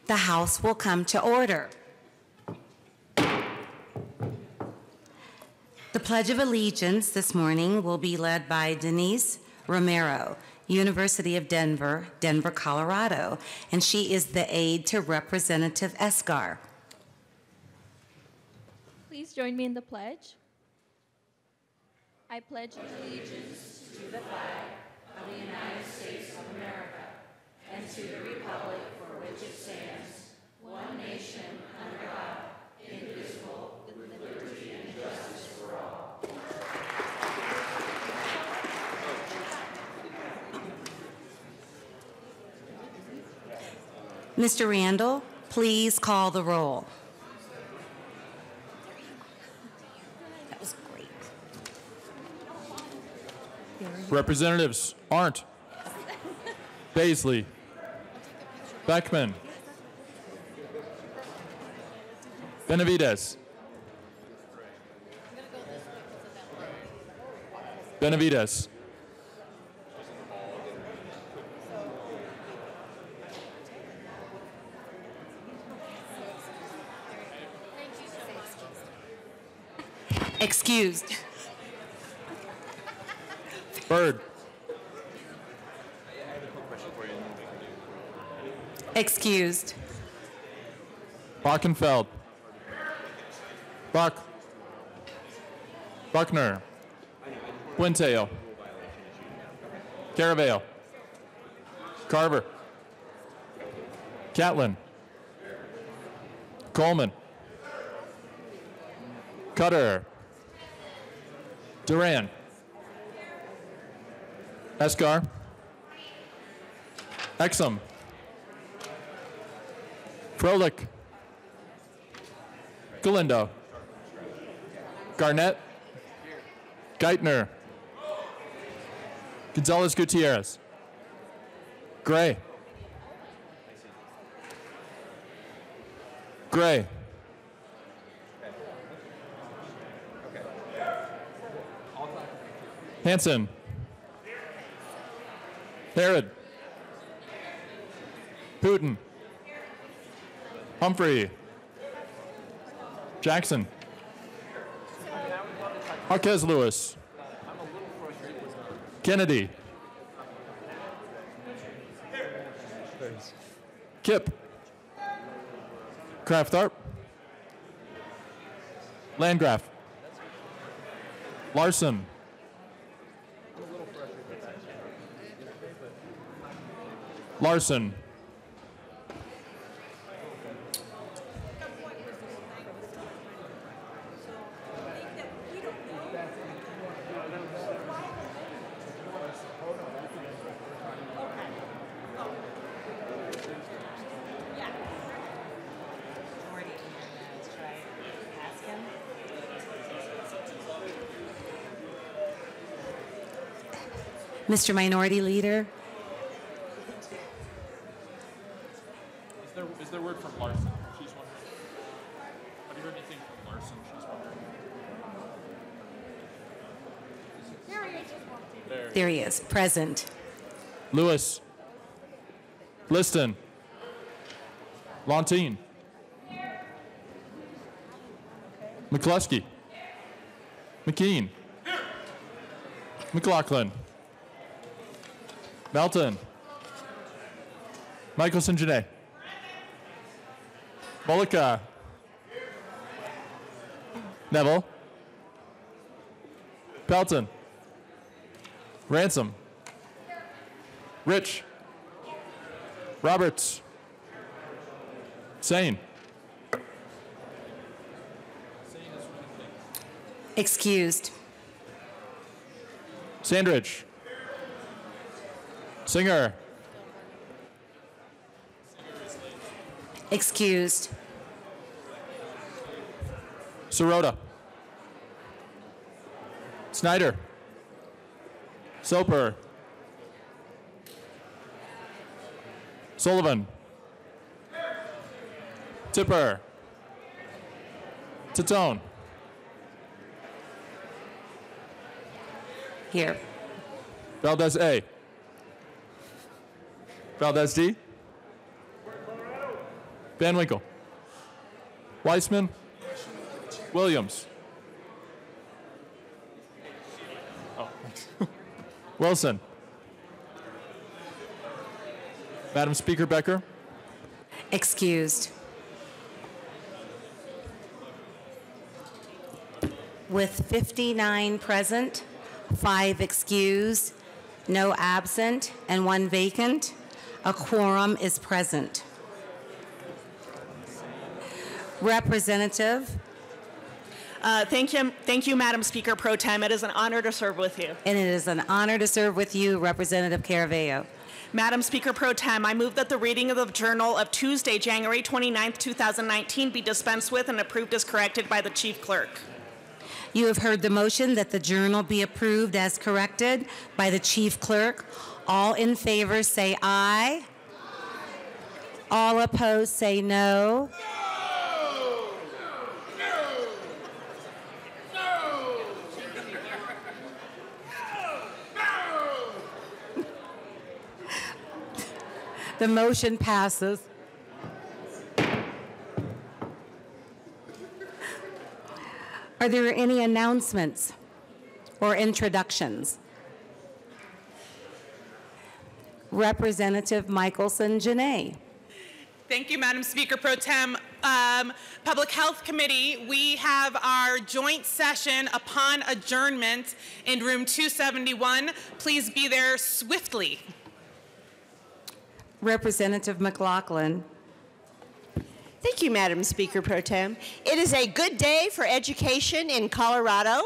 The House will come to order. The Pledge of Allegiance this morning will be led by Denise Romero, University of Denver, Denver, Colorado, and she is the aide to Representative Esgar. Please join me in the pledge. I pledge allegiance to the flag of the United States of America and to the republic for which it stands, one nation under God, indivisible, with liberty and justice for all. Mr. Randall, please call the roll. That was great. Representatives Arndt, Baisley, Beckman, Benavides, Benavides, Excused. Byrd, Excused. Bockenfeld, Buck, Buckner, Quinteo, Caravale, Carver, Catlin, Coleman, Cutter, Duran, Escar, Exum, Froelich, Galindo, Garnett, Geithner, Gonzalez Gutierrez, Gray, Gray, Hanson, Herod, Putin, Humphrey, Jackson, Marquez Lewis, Kennedy, Kip, Kraft-Tharp, Landgraf, Larson, Larson, Mr. Minority Leader, Is there word from Larson? She's wondering. Have you heard anything from Larson? She's wondering. there he is, present. Lewis, Liston, Lontine, McCluskey, McKean, McLaughlin, Melton, Michael St-Genet, Mollica, Neville, Pelton, Ransom, Rich, Roberts, Sane, Excused. Sandridge, Singer, Excused. Sirota, Snyder, Soper, Sullivan, Tipper, Titone, Here. Valdez A, Valdez D, Van Winkle. Weissman. Williams. Oh. Wilson. Madam Speaker Becker. Excused. With 59 present, 5 excused, no absent, and 1 vacant, a quorum is present. Representative, Thank you, Madam Speaker Pro Tem. It is an honor to serve with you. and it is an honor to serve with you, Representative Caravello. Madam Speaker Pro Tem, I move that the reading of the Journal of Tuesday, January 29th, 2019 be dispensed with and approved as corrected by the Chief Clerk. You have heard the motion that the journal be approved as corrected by the Chief Clerk. All in favor say aye. All opposed say no. The motion passes. Are there any announcements or introductions? Representative Michelson-Janae. Thank you, Madam Speaker Pro Tem. Public Health Committee, we have our joint session upon adjournment in room 271. Please be there swiftly. Representative McLaughlin. Thank you, Madam Speaker Pro Tem. It is a good day for education in Colorado.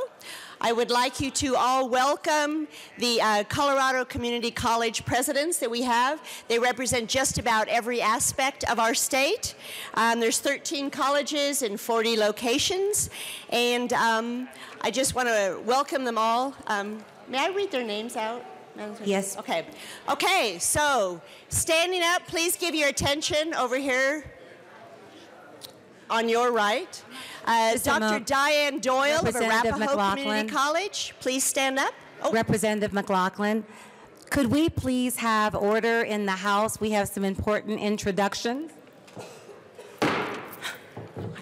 I would like you to all welcome the Colorado Community College presidents that we have. They represent just about every aspect of our state. There's 13 colleges in 40 locations, and I just want to welcome them all. May I read their names out? Yes. Okay. Okay, so standing up, please give your attention over here on your right. Dr. Diane Doyle of Arapahoe Community College, please stand up. Oh. Representative McLaughlin, could we please have order in the House? We have some important introductions. I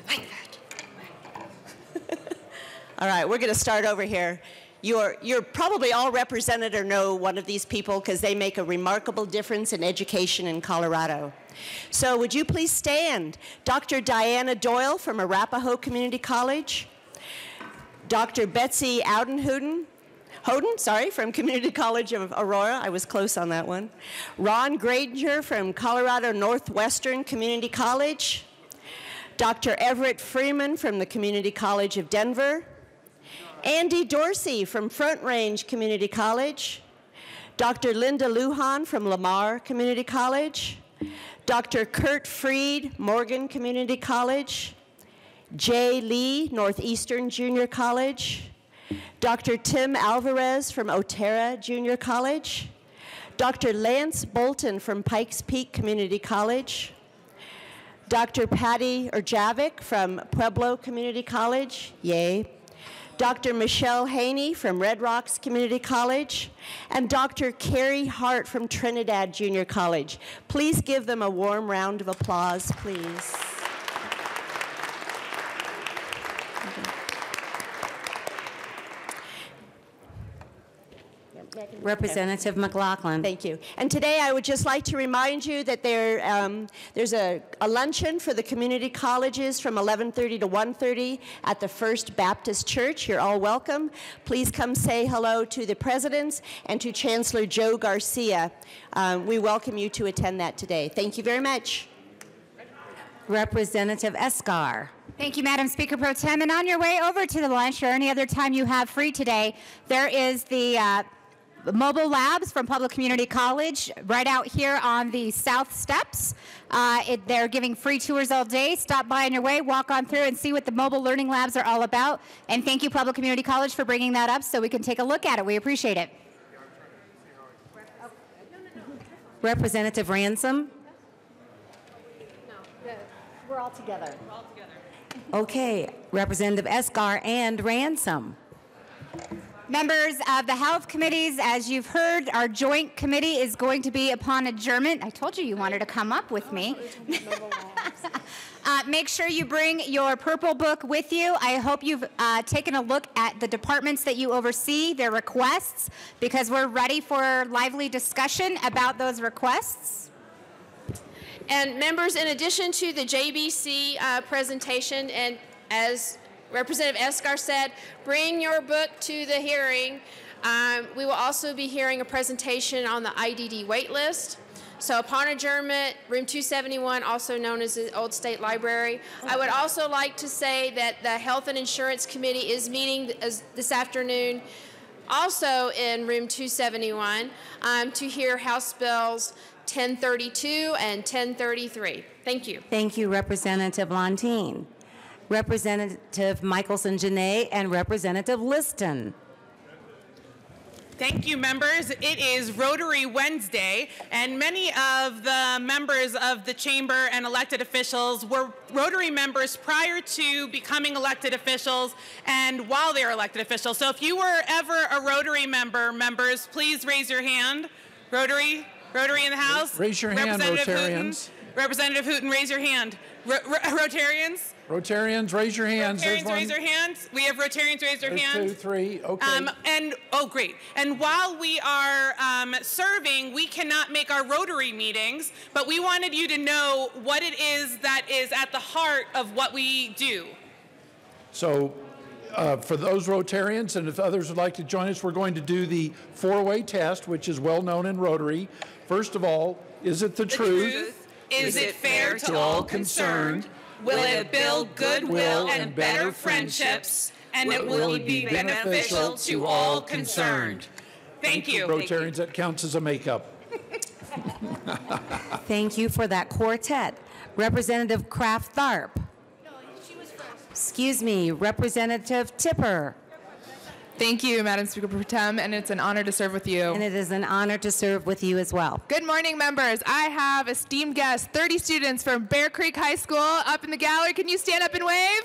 like that. All right, we're going to start over here. You're probably all represented or know one of these people because they make a remarkable difference in education in Colorado. So would you please stand? Dr. Diana Doyle from Arapahoe Community College. Dr. Betsy Hoden from Community College of Aurora. I was close on that one. Ron Granger from Colorado Northwestern Community College. Dr. Everett Freeman from the Community College of Denver. Andy Dorsey from Front Range Community College. Dr. Linda Lujan from Lamar Community College. Dr. Kurt Freed, Morgan Community College. Jay Lee, Northeastern Junior College. Dr. Tim Alvarez from Otero Junior College. Dr. Lance Bolton from Pikes Peak Community College. Dr. Patty Urjavik from Pueblo Community College, yay. Dr. Michelle Haney from Red Rocks Community College, and Dr. Carrie Hart from Trinidad Junior College. Please give them a warm round of applause, please. Representative McLaughlin. Thank you. And today I would just like to remind you that there's a luncheon for the community colleges from 11:30 to 1:30 at the First Baptist Church. You're all welcome. Please come say hello to the presidents and to Chancellor Joe Garcia. We welcome you to attend that today. Thank you very much. Representative Escar. Thank you, Madam Speaker Pro Tem. And on your way over to the lunch or any other time you have free today, there is the mobile labs from Public Community College right out here on the south steps. They're giving free tours all day. Stop by on your way, walk on through and see what the mobile learning labs are all about. And thank you, Public Community College, for bringing that up so we can take a look at it. We appreciate it. Representative Ransom. We're all together. Okay, Representative Escar and Ransom. Members of the health committees, as you've heard, our joint committee is going to be upon adjournment. I told you you wanted to come up with me. Make sure you bring your purple book with you. I hope you've taken a look at the departments that you oversee, their requests, because we're ready for lively discussion about those requests. And members, in addition to the JBC presentation, and as Representative Escar said, bring your book to the hearing. We will also be hearing a presentation on the IDD wait list. So upon adjournment, room 271, also known as the Old State Library. I would also like to say that the Health and Insurance Committee is meeting this afternoon, also in room 271, to hear House Bills 1032 and 1033. Thank you. Thank you, Representative Lontine. Representative Michelson-Janae and Representative Liston. Thank you, members. It is Rotary Wednesday, and many of the members of the chamber and elected officials were Rotary members prior to becoming elected officials and while they were elected officials. So if you were ever a Rotary member, members, please raise your hand. Rotary in the House. Raise your hand, Rotarians. Representative Hooton, raise your hand. Rotarians? Rotarians, raise your hands. Rotarians, raise your hands. We have Rotarians, raise their hands. 2, 3, okay. Great. And while we are serving, we cannot make our Rotary meetings, but we wanted you to know what it is that is at the heart of what we do. So, for those Rotarians, and if others would like to join us, we're going to do the four-way test, which is well known in Rotary. First of all, is it the truth? Is it fair to all concerned? Will it build goodwill and better friendships? And it will be beneficial to all concerned. Thank you. Rotarians, that counts as a makeup. Thank you for that quartet. Representative Kraft Tharp. No, she was first. Excuse me, Representative Tipper. Thank you, Madam Speaker Pro Tem, and it's an honor to serve with you. And it is an honor to serve with you as well. Good morning, members. I have esteemed guests, 30 students from Bear Creek High School up in the gallery. Can you stand up and wave?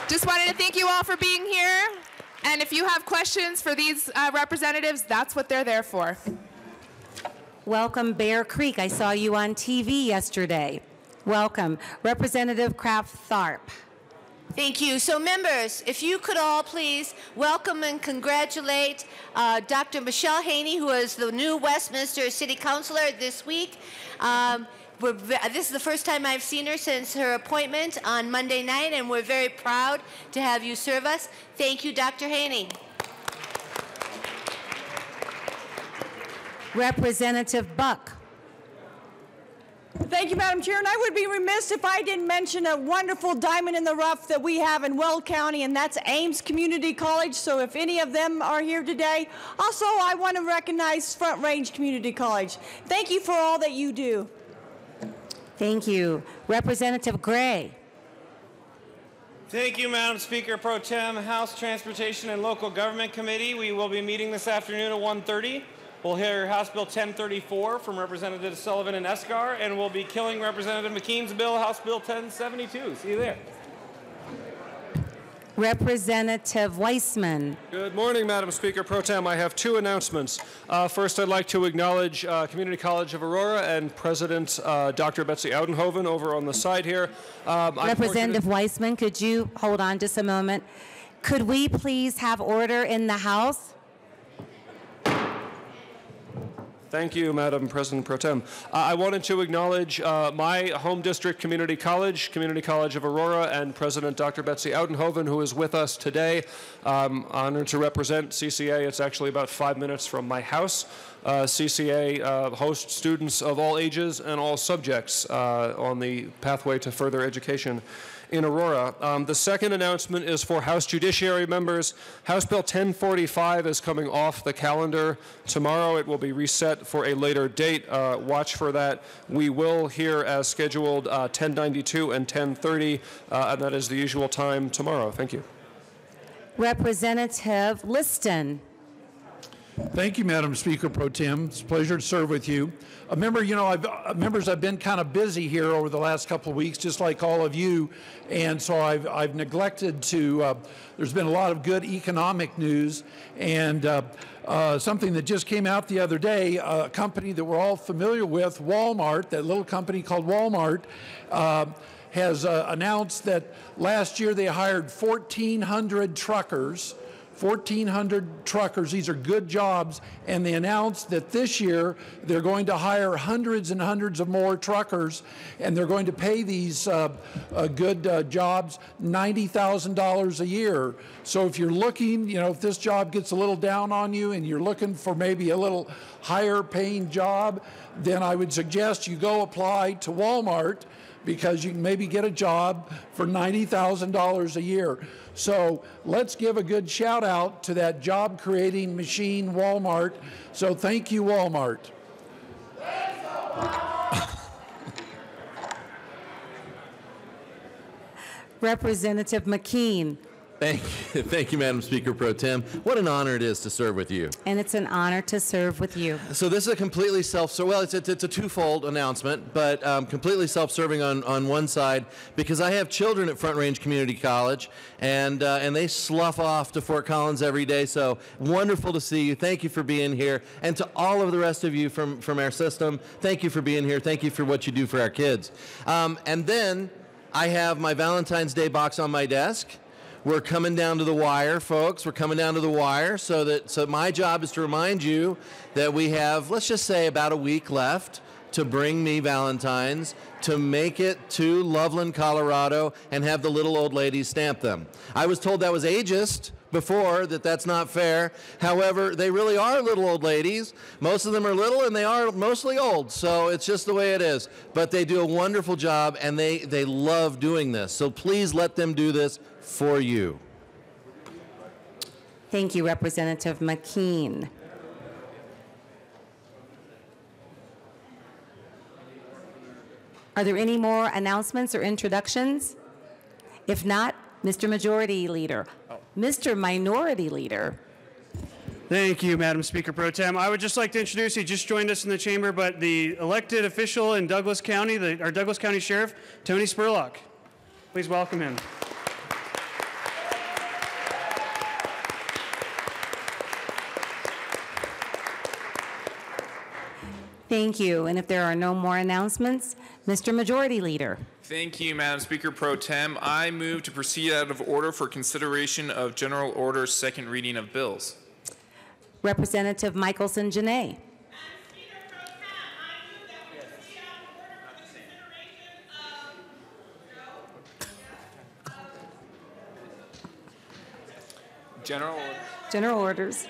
Just wanted to thank you all for being here. And if you have questions for these representatives, that's what they're there for. Welcome, Bear Creek. I saw you on TV yesterday. Welcome. Representative Kraft Tharp. Thank you. So members, if you could all please welcome and congratulate Dr. Michelle Haney, who is the new Westminster City Councilor this week. This is the first time I've seen her since her appointment on Monday night, and we're very proud to have you serve us. Thank you, Dr. Haney. Representative Buck. Thank you, Madam Chair, and I would be remiss if I didn't mention a wonderful diamond in the rough that we have in Weld County, and that's Ames Community College. So if any of them are here today, also I want to recognize Front Range Community College. Thank you for all that you do. Thank you. Representative Gray. Thank you, Madam Speaker Pro Tem. House Transportation and Local Government Committee, we will be meeting this afternoon at 1:30. We'll hear House Bill 1034 from Representatives Sullivan and Escar, and we'll be killing Representative McKean's bill, House Bill 1072. See you there. Representative Weissman. Good morning, Madam Speaker Pro Tem. I have two announcements. First, I'd like to acknowledge Community College of Aurora and President Dr. Betsy Oudenhoven over on the side here. Representative Weissman, could you hold on just a moment? Could we please have order in the House? Thank you, Madam President Pro Tem. I wanted to acknowledge my home district, Community College of Aurora, and President Dr. Betsy Oudenhoven, who is with us today. I'm honored to represent CCA. It's actually about 5 minutes from my house. CCA hosts students of all ages and all subjects on the pathway to further education in Aurora. The second announcement is for House Judiciary members. House Bill 1045 is coming off the calendar tomorrow. It will be reset for a later date. Watch for that. We will hear as scheduled 1092 and 1030, and that is the usual time tomorrow. Thank you. Representative Liston. Thank you, Madam Speaker Pro Tem. It's a pleasure to serve with you. Members, I've been kind of busy here over the last couple of weeks, just like all of you, and so I've neglected to. There's been a lot of good economic news, and something that just came out the other day. A company that we're all familiar with, Walmart, that little company called Walmart, has announced that last year they hired 1,400 truckers. 1,400 truckers. These are good jobs, and they announced that this year they're going to hire hundreds and hundreds of more truckers, and they're going to pay these good jobs $90,000 a year. So if you're looking, if this job gets a little down on you and you're looking for maybe a little higher paying job, then I would suggest you go apply to Walmart, because you can maybe get a job for $90,000 a year. So let's give a good shout out to that job creating machine, Walmart. So thank you, Walmart. Representative McKean. Thank you, Madam Speaker Pro Tem. What an honor it is to serve with you. And it's an honor to serve with you. So this is a completely it's a twofold announcement, but completely self-serving on one side, because I have children at Front Range Community College, and they slough off to Fort Collins every day. So wonderful to see you. Thank you for being here, and to all of the rest of you from our system, thank you for being here. Thank you for what you do for our kids. And then I have my Valentine's Day box on my desk. We're coming down to the wire, folks. We're coming down to the wire. So my job is to remind you that we have, let's just say, about a week left to bring me Valentines, to make it to Loveland, Colorado, and have the little old ladies stamp them. I was told that was ageist before, that's not fair. However, they really are little old ladies. Most of them are little, and they are mostly old, so it's just the way it is. But they do a wonderful job, and they love doing this. So please let them do this for you. Thank you, Representative McKean. Are there any more announcements or introductions? If not, Mr. Majority Leader. Mr. Minority Leader. Thank you, Madam Speaker Pro Tem. I would just like to introduce, he just joined us in the chamber, but the elected official in Douglas County, our Douglas County Sheriff, Tony Spurlock. Please welcome him. Thank you. And if there are no more announcements, Mr. Majority Leader. Thank you, Madam Speaker Pro Tem. I move to proceed out of order for consideration of General Order second reading of bills. Representative Michelson-Janae. General orders.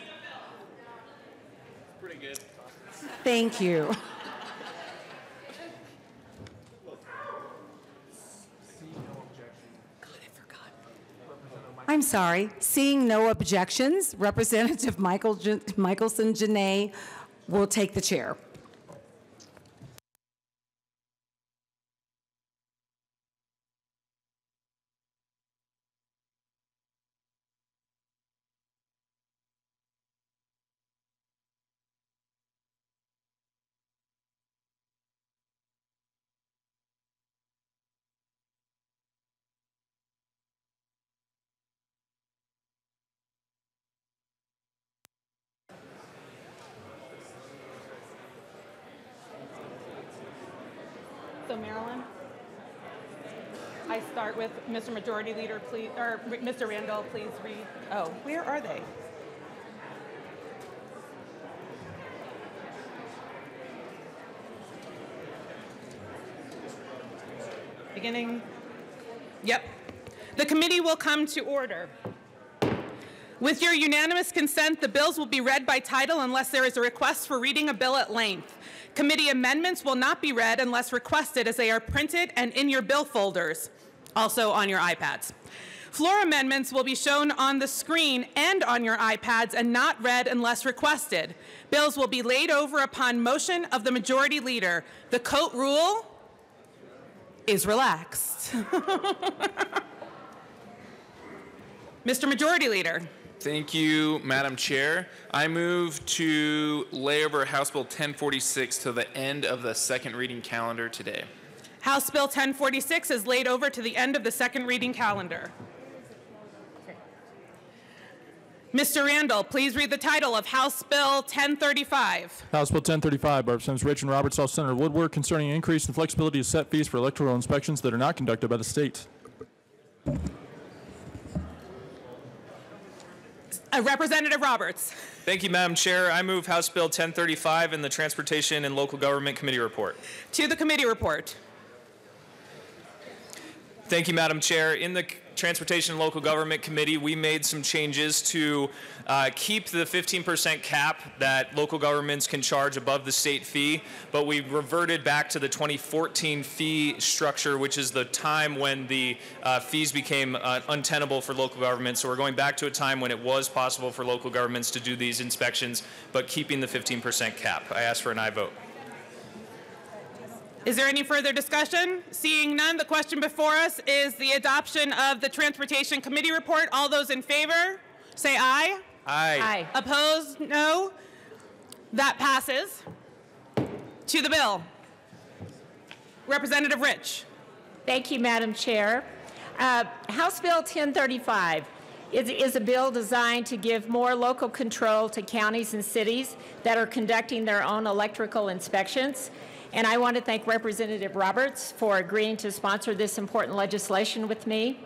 Pretty good. Thank you. I'm sorry. Seeing no objections, Representative Michelson-Janae will take the chair. So Marilyn, I start with Mr. Majority Leader, please, or Mr. Randall, please read. Oh, where are they? Beginning. Yep. The committee will come to order. With your unanimous consent, the bills will be read by title unless there is a request for reading a bill at length. Committee amendments will not be read unless requested, as they are printed and in your bill folders, also on your iPads. Floor amendments will be shown on the screen and on your iPads and not read unless requested. Bills will be laid over upon motion of the Majority Leader. The Coat rule is relaxed. Mr. Majority Leader. Thank you, Madam Chair. I move to lay over House Bill 1046 to the end of the second reading calendar today. House Bill 1046 is laid over to the end of the second reading calendar. Mr. Randall, please read the title of House Bill 1035. House Bill 1035 by Representatives Rich and Roberts, all Senator Woodward, concerning an increase in flexibility to set fees for electoral inspections that are not conducted by the state. Representative Roberts. Thank you, Madam Chair. I move House Bill 1035 in the Transportation and Local Government Committee report. To the committee report. Thank you, Madam Chair. In the Transportation and Local Government Committee, we made some changes to keep the 15% cap that local governments can charge above the state fee, but we reverted back to the 2014 fee structure, which is the time when the fees became untenable for local governments. So we're going back to a time when it was possible for local governments to do these inspections, but keeping the 15% cap. I ask for an aye vote. Is there any further discussion? Seeing none, the question before us is the adoption of the Transportation Committee report. All those in favor, say aye. Aye. Aye. Opposed, no. That passes. To the bill. Representative Rich. Thank you, Madam Chair. House Bill 1035 is a bill designed to give more local control to counties and cities that are conducting their own electrical inspections. And I want to thank Representative Roberts for agreeing to sponsor this important legislation with me.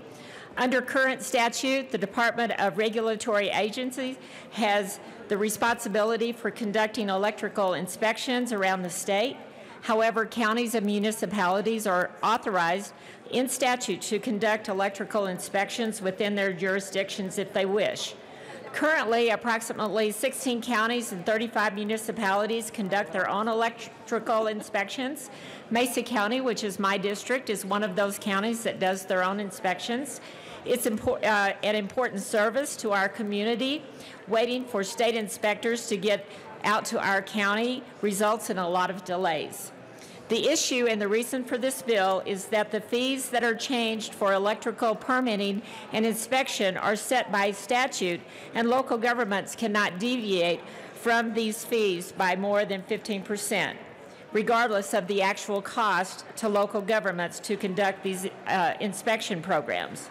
Under current statute, the Department of Regulatory Agencies has the responsibility for conducting electrical inspections around the state. However, counties and municipalities are authorized in statute to conduct electrical inspections within their jurisdictions if they wish. Currently, approximately 16 counties and 35 municipalities conduct their own electrical inspections. Mesa County, which is my district, is one of those counties that does their own inspections. It's an important service to our community. Waiting for state inspectors to get out to our county results in a lot of delays. The issue and the reason for this bill is that the fees that are changed for electrical permitting and inspection are set by statute, and local governments cannot deviate from these fees by more than 15%, regardless of the actual cost to local governments to conduct these inspection programs.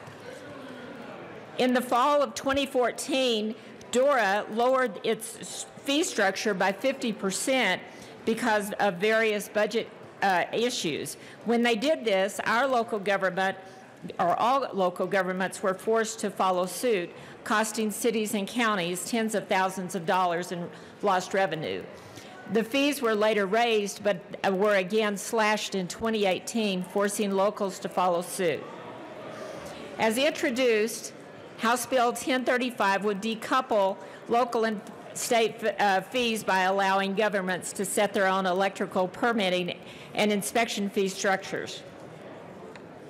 In the fall of 2014, DORA lowered its fee structure by 50% because of various budget issues. When they did this, our local government, or all local governments, were forced to follow suit, costing cities and counties tens of thousands of dollars in lost revenue. The fees were later raised, but were again slashed in 2018, forcing locals to follow suit. As introduced, House Bill 1035 would decouple local and state fees by allowing governments to set their own electrical permitting and inspection fee structures.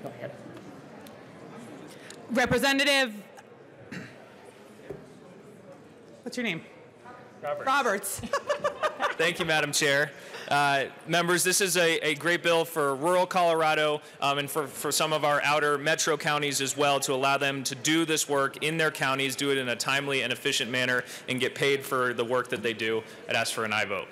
Go ahead. Representative, what's your name? Roberts. Thank you, Madam Chair. Members, this is a great bill for rural Colorado and for some of our outer metro counties as well, to allow them to do this work in their counties, do it in a timely and efficient manner, and get paid for the work that they do. I'd ask for an aye vote.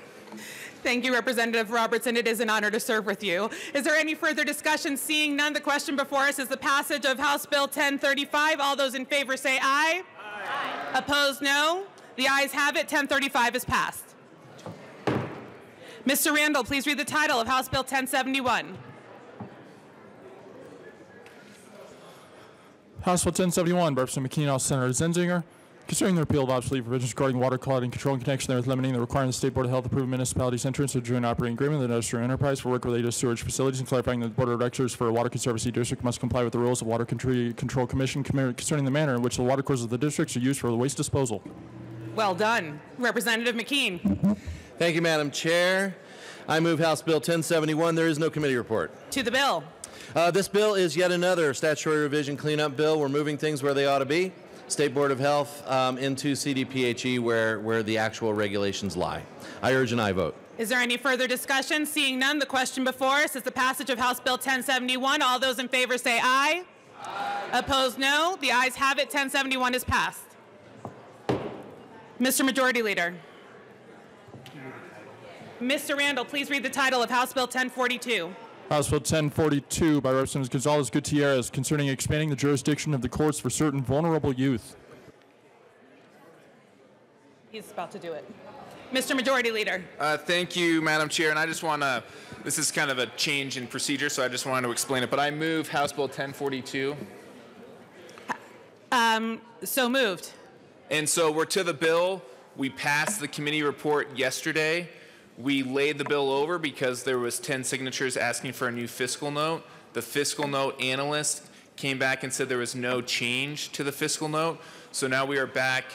Thank you, Representative Roberts, and it is an honor to serve with you. Is there any further discussion? Seeing none, the question before us is the passage of House Bill 1035. All those in favor say aye. Aye. Opposed, no. The ayes have it. 1035 is passed. Mr. Randall, please read the title of House Bill 1071. House Bill 1071 by Representative McKean, House Senator Zenzinger, concerning the repeal of obsolete provisions regarding water quality and control in connection therewith, limiting the requirement of the State Board of Health approve municipalities' entrance into a joint operating agreement with an industrial enterprise for work related to sewage facilities, and clarifying that the Board of Directors for a Water Conservancy District must comply with the rules of Water Control Commission concerning the manner in which the water courses of the districts are used for the waste disposal. Well done. Representative McKean. Thank you, Madam Chair. I move House Bill 1071. There is no committee report. To the bill. This bill is yet another statutory revision cleanup bill. We're moving things where they ought to be. State Board of Health into CDPHE where the actual regulations lie. I urge an aye vote. Is there any further discussion? Seeing none, the question before us is the passage of House Bill 1071. All those in favor say aye. Aye. Opposed, no. The ayes have it. 1071 is passed. Mr. Majority Leader. Mr. Randall, please read the title of House Bill 1042. House Bill 1042 by Representatives Gonzalez Gutierrez concerning expanding the jurisdiction of the courts for certain vulnerable youth. He's about to do it. Mr. Majority Leader. Thank you, Madam Chair. And I just want to, this is kind of a change in procedure, so I just wanted to explain it. But I move House Bill 1042. So moved. And so we're to the bill. We passed the committee report yesterday. We laid the bill over because there was 10 signatures asking for a new fiscal note. The fiscal note analyst came back and said there was no change to the fiscal note. So now we are back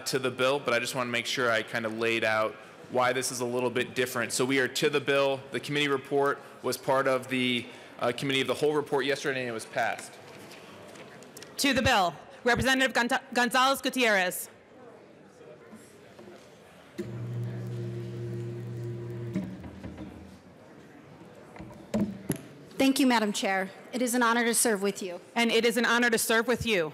to the bill, but I just want to make sure I kind of laid out why this is a little bit different. So we are to the bill. The committee report was part of the committee of the whole report yesterday, and it was passed. To the bill. Representative Gonzalez Gutierrez. Thank you, Madam Chair. It is an honor to serve with you. And it is an honor to serve with you.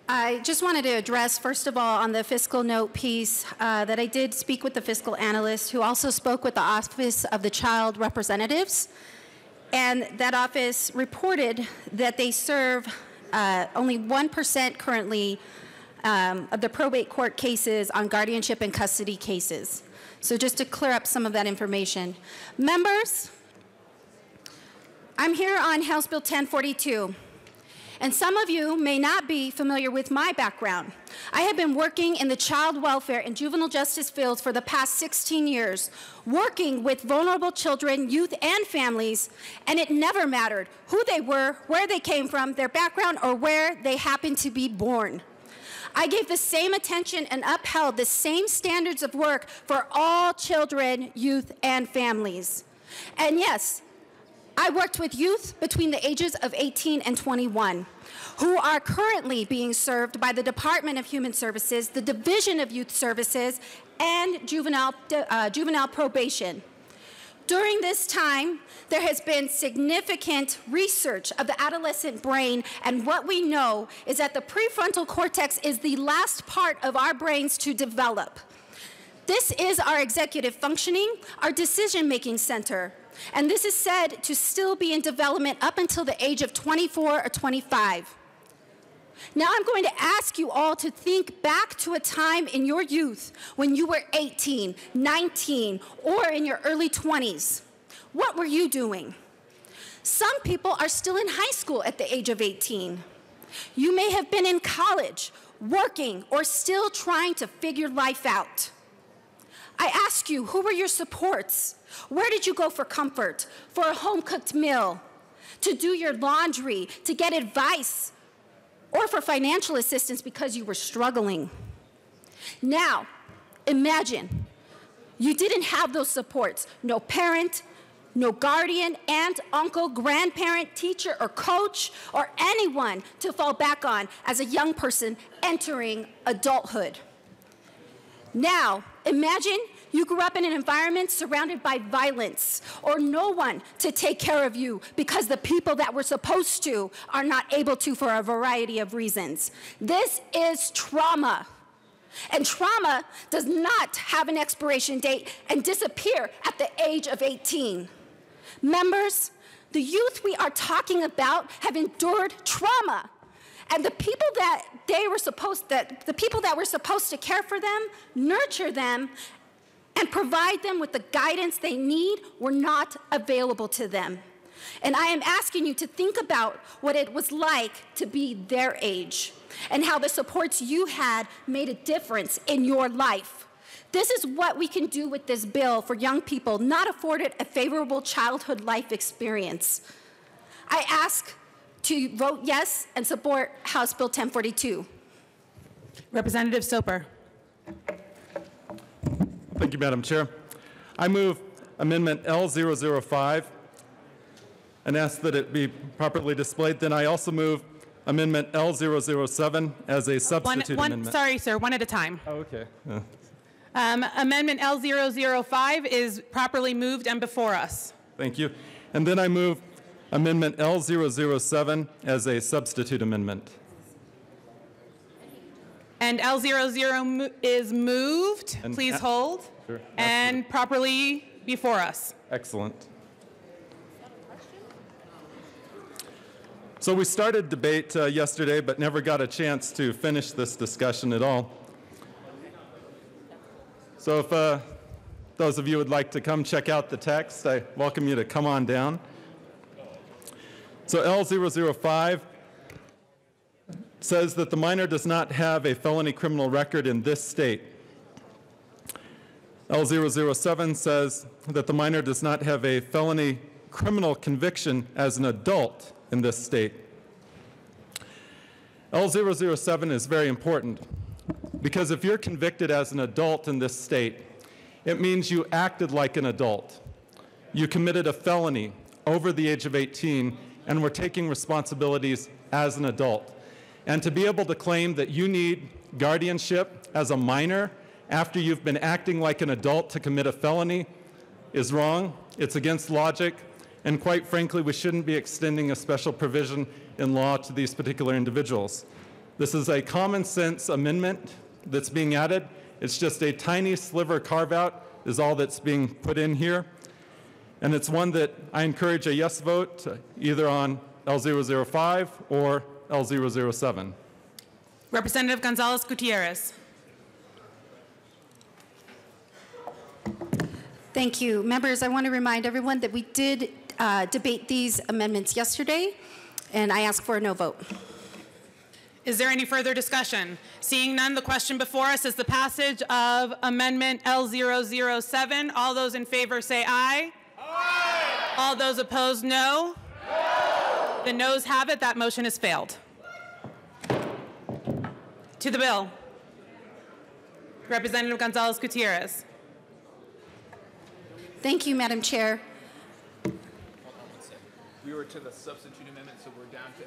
I just wanted to address, first of all, on the fiscal note piece, that I did speak with the fiscal analyst who also spoke with the Office of the Child Representatives. And that office reported that they serve only 1% currently of the probate court cases on guardianship and custody cases. So just to clear up some of that information. Members, I'm here on House Bill 1042. And some of you may not be familiar with my background. I have been working in the child welfare and juvenile justice fields for the past 16 years, working with vulnerable children, youth, and families, and it never mattered who they were, where they came from, their background, or where they happened to be born. I gave the same attention and upheld the same standards of work for all children, youth, and families. And yes, I worked with youth between the ages of 18 and 21 who are currently being served by the Department of Human Services, the Division of Youth Services, and juvenile probation. During this time, there has been significant research of the adolescent brain, and what we know is that the prefrontal cortex is the last part of our brains to develop. This is our executive functioning, our decision-making center, and this is said to still be in development up until the age of 24 or 25. Now I'm going to ask you all to think back to a time in your youth when you were 18, 19, or in your early 20s. What were you doing? Some people are still in high school at the age of 18. You may have been in college, working, or still trying to figure life out. I ask you, who were your supports? Where did you go for comfort, for a home-cooked meal, to do your laundry, to get advice, or for financial assistance because you were struggling? Now, imagine you didn't have those supports. No parent, no guardian, aunt, uncle, grandparent, teacher, or coach, or anyone to fall back on as a young person entering adulthood. Now, imagine you grew up in an environment surrounded by violence, or no one to take care of you because the people that were supposed to are not able to for a variety of reasons. This is trauma. And trauma does not have an expiration date and disappear at the age of 18. Members, the youth we are talking about have endured trauma. And the people that were supposed to care for them, nurture them, and provide them with the guidance they need were not available to them. And I am asking you to think about what it was like to be their age and how the supports you had made a difference in your life. This is what we can do with this bill for young people not afforded a favorable childhood life experience. I ask to vote yes and support House Bill 1042. Representative Soper. Thank you, Madam Chair. I move Amendment L005 and ask that it be properly displayed. Then I also move Amendment L007 as a substitute amendment. Sorry, sir, one at a time. Oh, okay. Amendment L005 is properly moved and before us. Thank you. And then I move Amendment L007 as a substitute amendment. And L00 is moved. And Please hold. Sure, and properly before us. Excellent. So we started debate yesterday, but never got a chance to finish this discussion at all. So if those of you would like to come check out the text, I welcome you to come on down. So L005 says that the minor does not have a felony criminal record in this state. L007 says that the minor does not have a felony criminal conviction as an adult in this state. L007 is very important because if you're convicted as an adult in this state, it means you acted like an adult. You committed a felony over the age of 18 and were taking responsibilities as an adult. And to be able to claim that you need guardianship as a minor after you've been acting like an adult to commit a felony is wrong. It's against logic. And quite frankly, we shouldn't be extending a special provision in law to these particular individuals. This is a common sense amendment that's being added. It's just a tiny sliver carve-out is all that's being put in here. And it's one that I encourage a yes vote either on L005 or L007. Representative Gonzalez Gutierrez. Thank you. Members, I want to remind everyone that we did debate these amendments yesterday, and I ask for a no vote. Is there any further discussion? Seeing none, the question before us is the passage of Amendment L007. All those in favor say aye. Aye. All those opposed, no. No. The noes have it. That motion has failed. To the bill. Representative Gonzalez Gutierrez. Thank you, Madam Chair. We were to the substitute amendment, so we're down to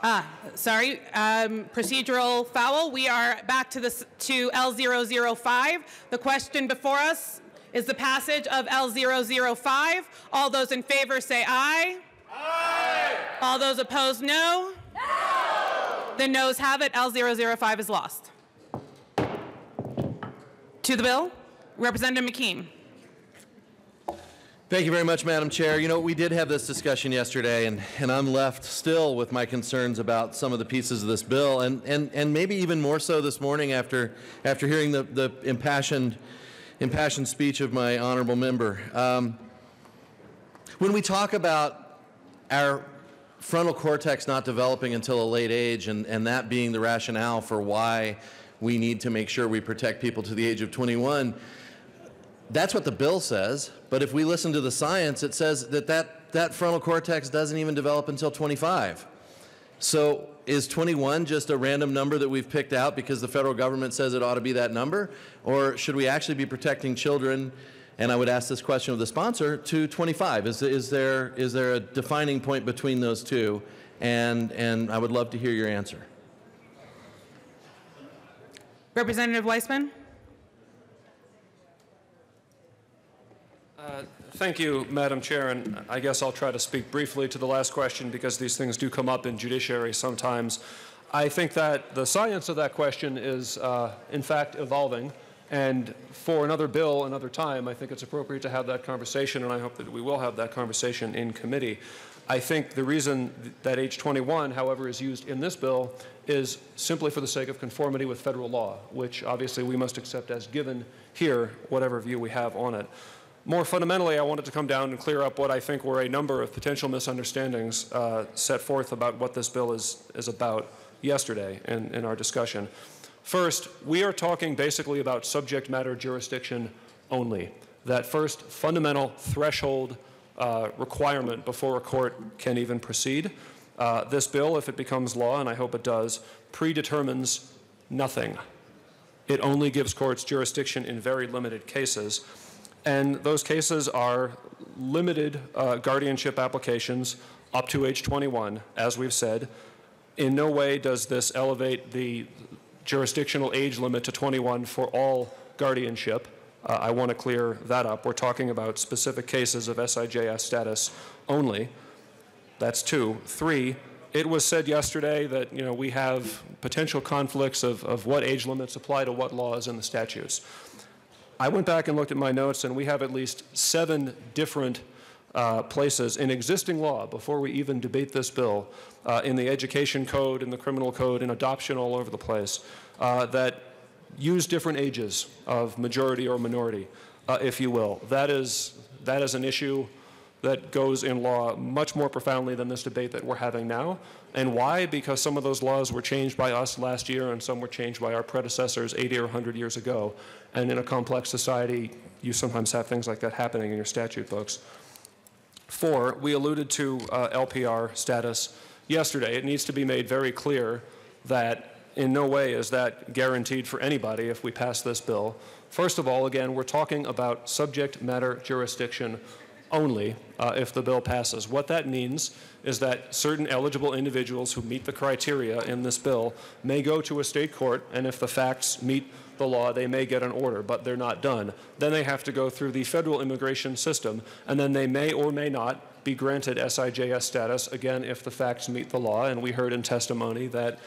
L005. Sorry, procedural foul. We are back to L005. The question before us is the passage of L005. All those in favor say aye. Aye. All those opposed, no. No. The noes have it. L005 is lost. To the bill, Representative McKean. Thank you very much, Madam Chair. You know, we did have this discussion yesterday, and I'm left still with my concerns about some of the pieces of this bill, and maybe even more so this morning after hearing the impassioned speech of my honorable member. When we talk about our frontal cortex not developing until a late age, and that being the rationale for why we need to make sure we protect people to the age of 21, that's what the bill says, but if we listen to the science, it says that frontal cortex doesn't even develop until 25. So is 21 just a random number that we've picked out because the federal government says it ought to be that number? Or should we actually be protecting children, and I would ask this question of the sponsor, to 25? Is there a defining point between those two? And I would love to hear your answer. Representative Weissman. Thank you, Madam Chair, and I guess I'll try to speak briefly to the last question because these things do come up in judiciary sometimes. I think that the science of that question is, in fact, evolving, and for another bill, another time, I think it's appropriate to have that conversation, and I hope that we will have that conversation in committee. I think the reason that age 21, however, is used in this bill is simply for the sake of conformity with federal law, which obviously we must accept as given here, whatever view we have on it. More fundamentally, I wanted to come down and clear up what I think were a number of potential misunderstandings set forth about what this bill is about yesterday in our discussion. First, we are talking basically about subject matter jurisdiction only. That first fundamental threshold requirement before a court can even proceed. This bill, if it becomes law, and I hope it does, predetermines nothing. It only gives courts jurisdiction in very limited cases. And those cases are limited guardianship applications up to age 21, as we've said. In no way does this elevate the jurisdictional age limit to 21 for all guardianship. I want to clear that up. We're talking about specific cases of SIJS status only. That's two. Three, It was said yesterday that we have potential conflicts of what age limits apply to what laws in the statutes. I went back and looked at my notes, and we have at least 7 different places in existing law before we even debate this bill, in the education code, in the criminal code, in adoption, all over the place, that use different ages of majority or minority, if you will. That is an issue that goes in law much more profoundly than this debate that we're having now. And why? Because some of those laws were changed by us last year, and some were changed by our predecessors 80 or 100 years ago. And in a complex society, you sometimes have things like that happening in your statute books. 4, we alluded to LPR status yesterday. It needs to be made very clear that in no way is that guaranteed for anybody if we pass this bill. First of all, again, we're talking about subject matter jurisdiction only if the bill passes. What that means is that certain eligible individuals who meet the criteria in this bill may go to a state court, and if the facts meet the law, they may get an order, but they're not done. Then they have to go through the federal immigration system, and then they may or may not be granted SIJS status, again, if the facts meet the law. And we heard in testimony that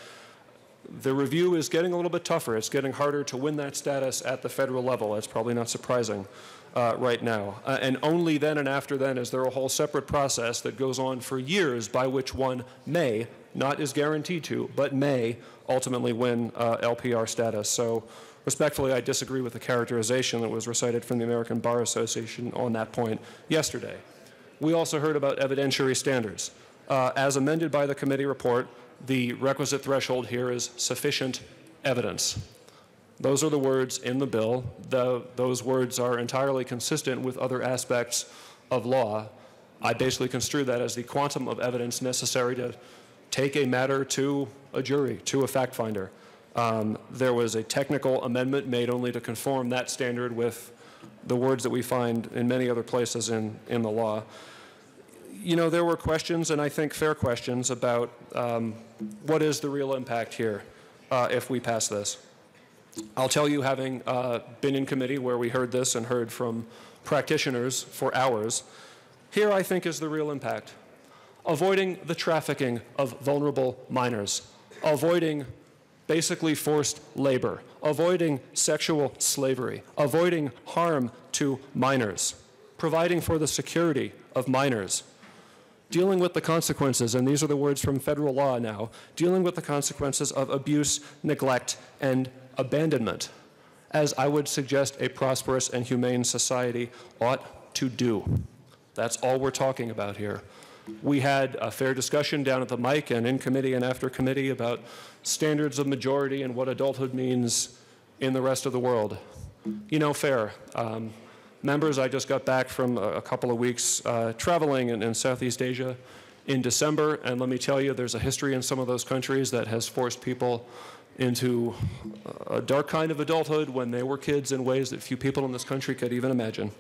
the review is getting a little bit tougher. It's getting harder to win that status at the federal level. That's probably not surprising right now. And only then and after then is there a whole separate process that goes on for years by which one may, not is guaranteed to, but may ultimately win LPR status. So respectfully, I disagree with the characterization that was recited from the American Bar Association on that point yesterday. We also heard about evidentiary standards. As amended by the committee report, the requisite threshold here is sufficient evidence. Those are the words in the bill. Those words are entirely consistent with other aspects of law. I basically construe that as the quantum of evidence necessary to take a matter to a jury, to a fact finder. There was a technical amendment made only to conform that standard with the words that we find in many other places in the law. There were questions, and I think fair questions, about what is the real impact here if we pass this. I'll tell you, having been in committee where we heard this and heard from practitioners for hours, here I think is the real impact. Avoiding the trafficking of vulnerable minors, avoiding basically forced labor, avoiding sexual slavery, avoiding harm to minors, providing for the security of minors, dealing with the consequences, and these are the words from federal law now, dealing with the consequences of abuse, neglect, and abandonment, as I would suggest a prosperous and humane society ought to do. That's all we're talking about here. We had a fair discussion down at the mic and in committee and after committee about standards of majority and what adulthood means in the rest of the world. Fair. Members, I just got back from a couple of weeks traveling in Southeast Asia in December, and let me tell you, there's a history in some of those countries that has forced people into a dark kind of adulthood when they were kids in ways that few people in this country could even imagine.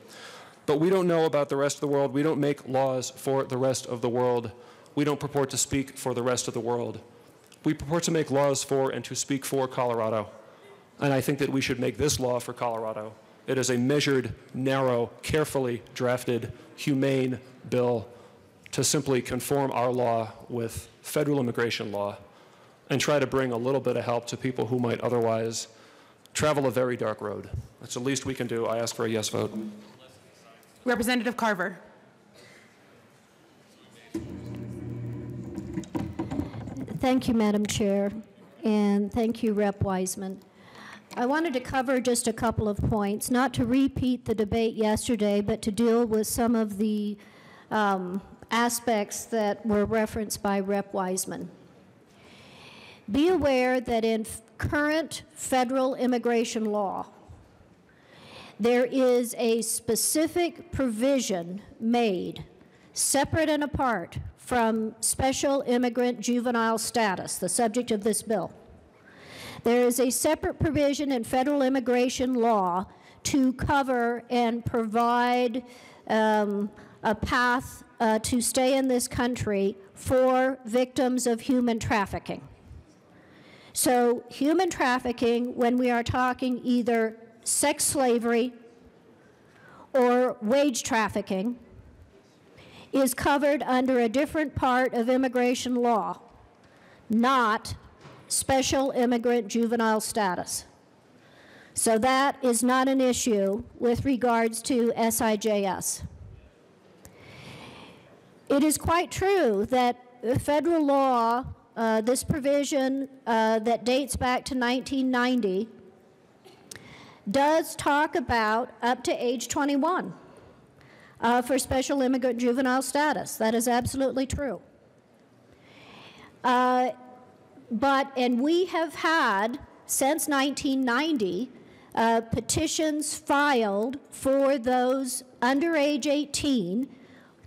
But we don't know about the rest of the world. We don't make laws for the rest of the world. We don't purport to speak for the rest of the world. We purport to make laws for and to speak for Colorado. And I think that we should make this law for Colorado. It is a measured, narrow, carefully drafted, humane bill to simply conform our law with federal immigration law and try to bring a little bit of help to people who might otherwise travel a very dark road. That's the least we can do. I ask for a yes vote. Representative Carver. Thank you, Madam Chair, and thank you, Rep. Wiseman. I wanted to cover just a couple of points, not to repeat the debate yesterday, but to deal with some of the aspects that were referenced by Rep. Wiseman. Be aware that in current federal immigration law, there is a specific provision made separate and apart from special immigrant juvenile status, the subject of this bill. There is a separate provision in federal immigration law to cover and provide a path to stay in this country for victims of human trafficking. So human trafficking, when we are talking either sex slavery or wage trafficking, is covered under a different part of immigration law. not special immigrant juvenile status. So that is not an issue with regards to SIJS. It is quite true that federal law, this provision that dates back to 1990, does talk about up to age 21 for special immigrant juvenile status. That is absolutely true. And we have had, since 1990, petitions filed for those under age 18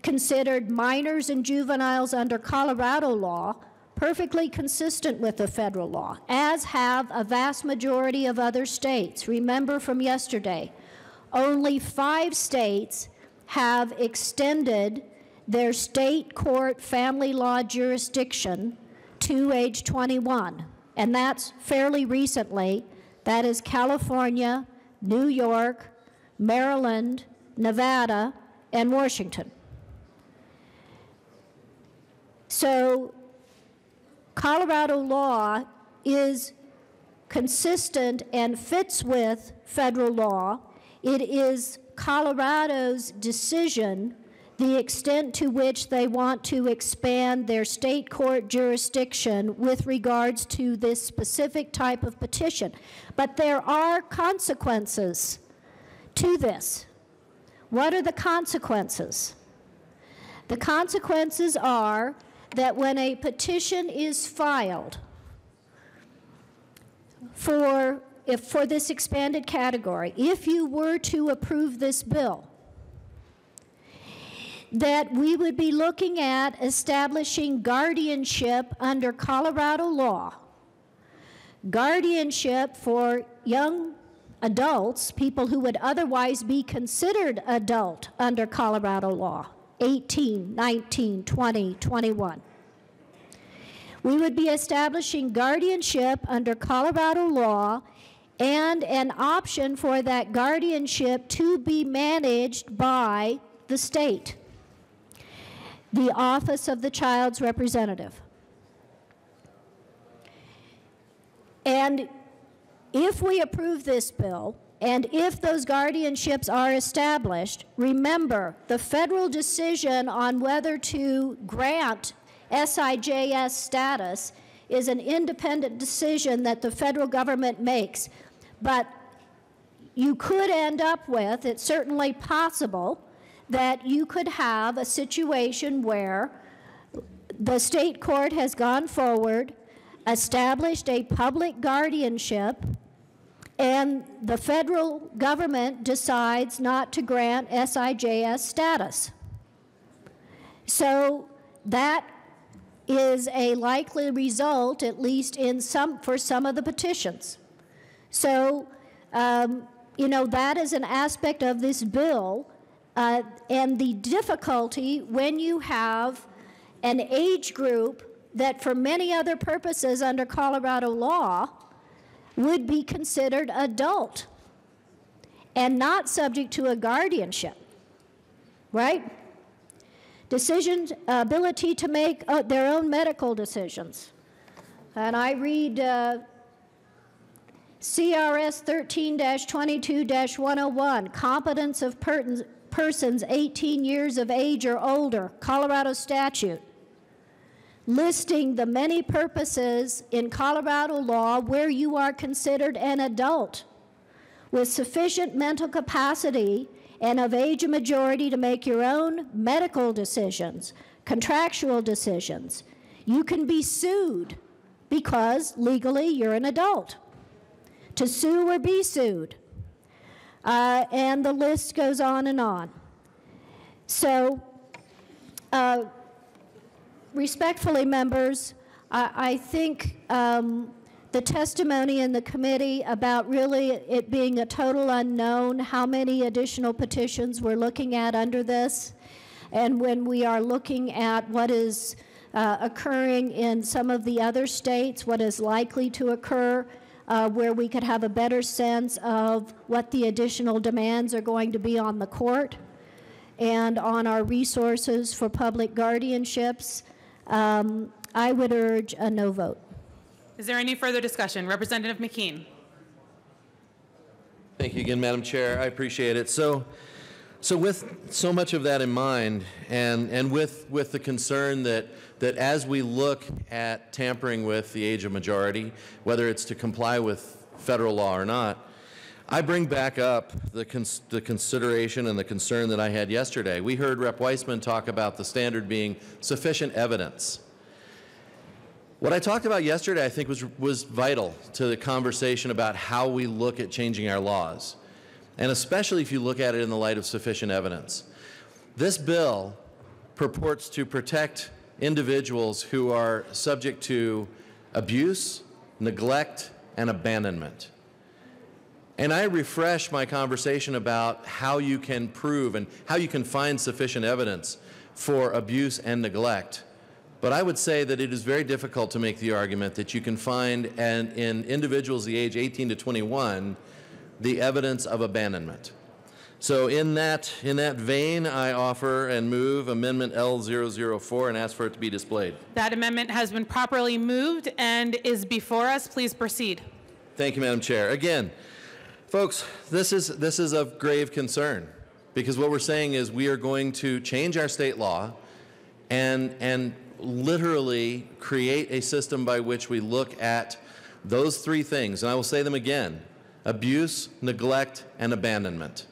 considered minors and juveniles under Colorado law, perfectly consistent with the federal law, as have a vast majority of other states. Remember from yesterday, only 5 states have extended their state court family law jurisdiction to age 21, and that's fairly recently. That is California, New York, Maryland, Nevada, and Washington. So Colorado law is consistent and fits with federal law. It is Colorado's decision the extent to which they want to expand their state court jurisdiction with regards to this specific type of petition. But there are consequences to this. What are the consequences? The consequences are that when a petition is filed for this expanded category, if you were to approve this bill, that we would be looking at establishing guardianship under Colorado law. Guardianship for young adults, people who would otherwise be considered adult under Colorado law, 18, 19, 20, 21. We would be establishing guardianship under Colorado law and an option for that guardianship to be managed by the state, the Office of the Child's Representative. And if we approve this bill, and if those guardianships are established, remember, the federal decision on whether to grant SIJS status is an independent decision that the federal government makes. But you could end up with, it's certainly possible, that you could have a situation where the state court has gone forward, established a public guardianship, and the federal government decides not to grant SIJS status. So that is a likely result, at least for some of the petitions. So, you know, that is an aspect of this bill. And the difficulty when you have an age group that for many other purposes under Colorado law would be considered adult and not subject to a guardianship, right? Decisions, ability to make their own medical decisions. And I read CRS 13-22-101, competence of persons 18 years of age or older, Colorado statute, listing the many purposes in Colorado law where you are considered an adult with sufficient mental capacity and of age and majority to make your own medical decisions, contractual decisions. You can be sued because legally you're an adult. To sue or be sued. And the list goes on and on. So, respectfully, members, I think the testimony in the committee about really it being a total unknown how many additional petitions we're looking at under this, and when we are looking at what is occurring in some of the other states, what is likely to occur, where we could have a better sense of what the additional demands are going to be on the court and on our resources for public guardianships. I would urge a no vote. Is there any further discussion? Representative McKean. Thank you again, Madam Chair. I appreciate it. So with so much of that in mind, and with the concern that as we look at tampering with the age of majority, whether it's to comply with federal law or not, I bring back up the consideration and the concern that I had yesterday. We heard Rep. Weissman talk about the standard being sufficient evidence. What I talked about yesterday, I think, was vital to the conversation about how we look at changing our laws, and especially if you look at it in the light of sufficient evidence. This bill purports to protect individuals who are subject to abuse, neglect, and abandonment. And I refresh my conversation about how you can prove and how you can find sufficient evidence for abuse and neglect. But I would say that it is very difficult to make the argument that you can find in individuals the age 18 to 21 the evidence of abandonment. So in that vein, I offer and move Amendment L004 and ask for it to be displayed. That amendment has been properly moved and is before us. Please proceed. Thank you, Madam Chair. Again, folks, this is of grave concern, because what we're saying is we are going to change our state law and literally create a system by which we look at those three things, and I will say them again: abuse, neglect, and abandonment.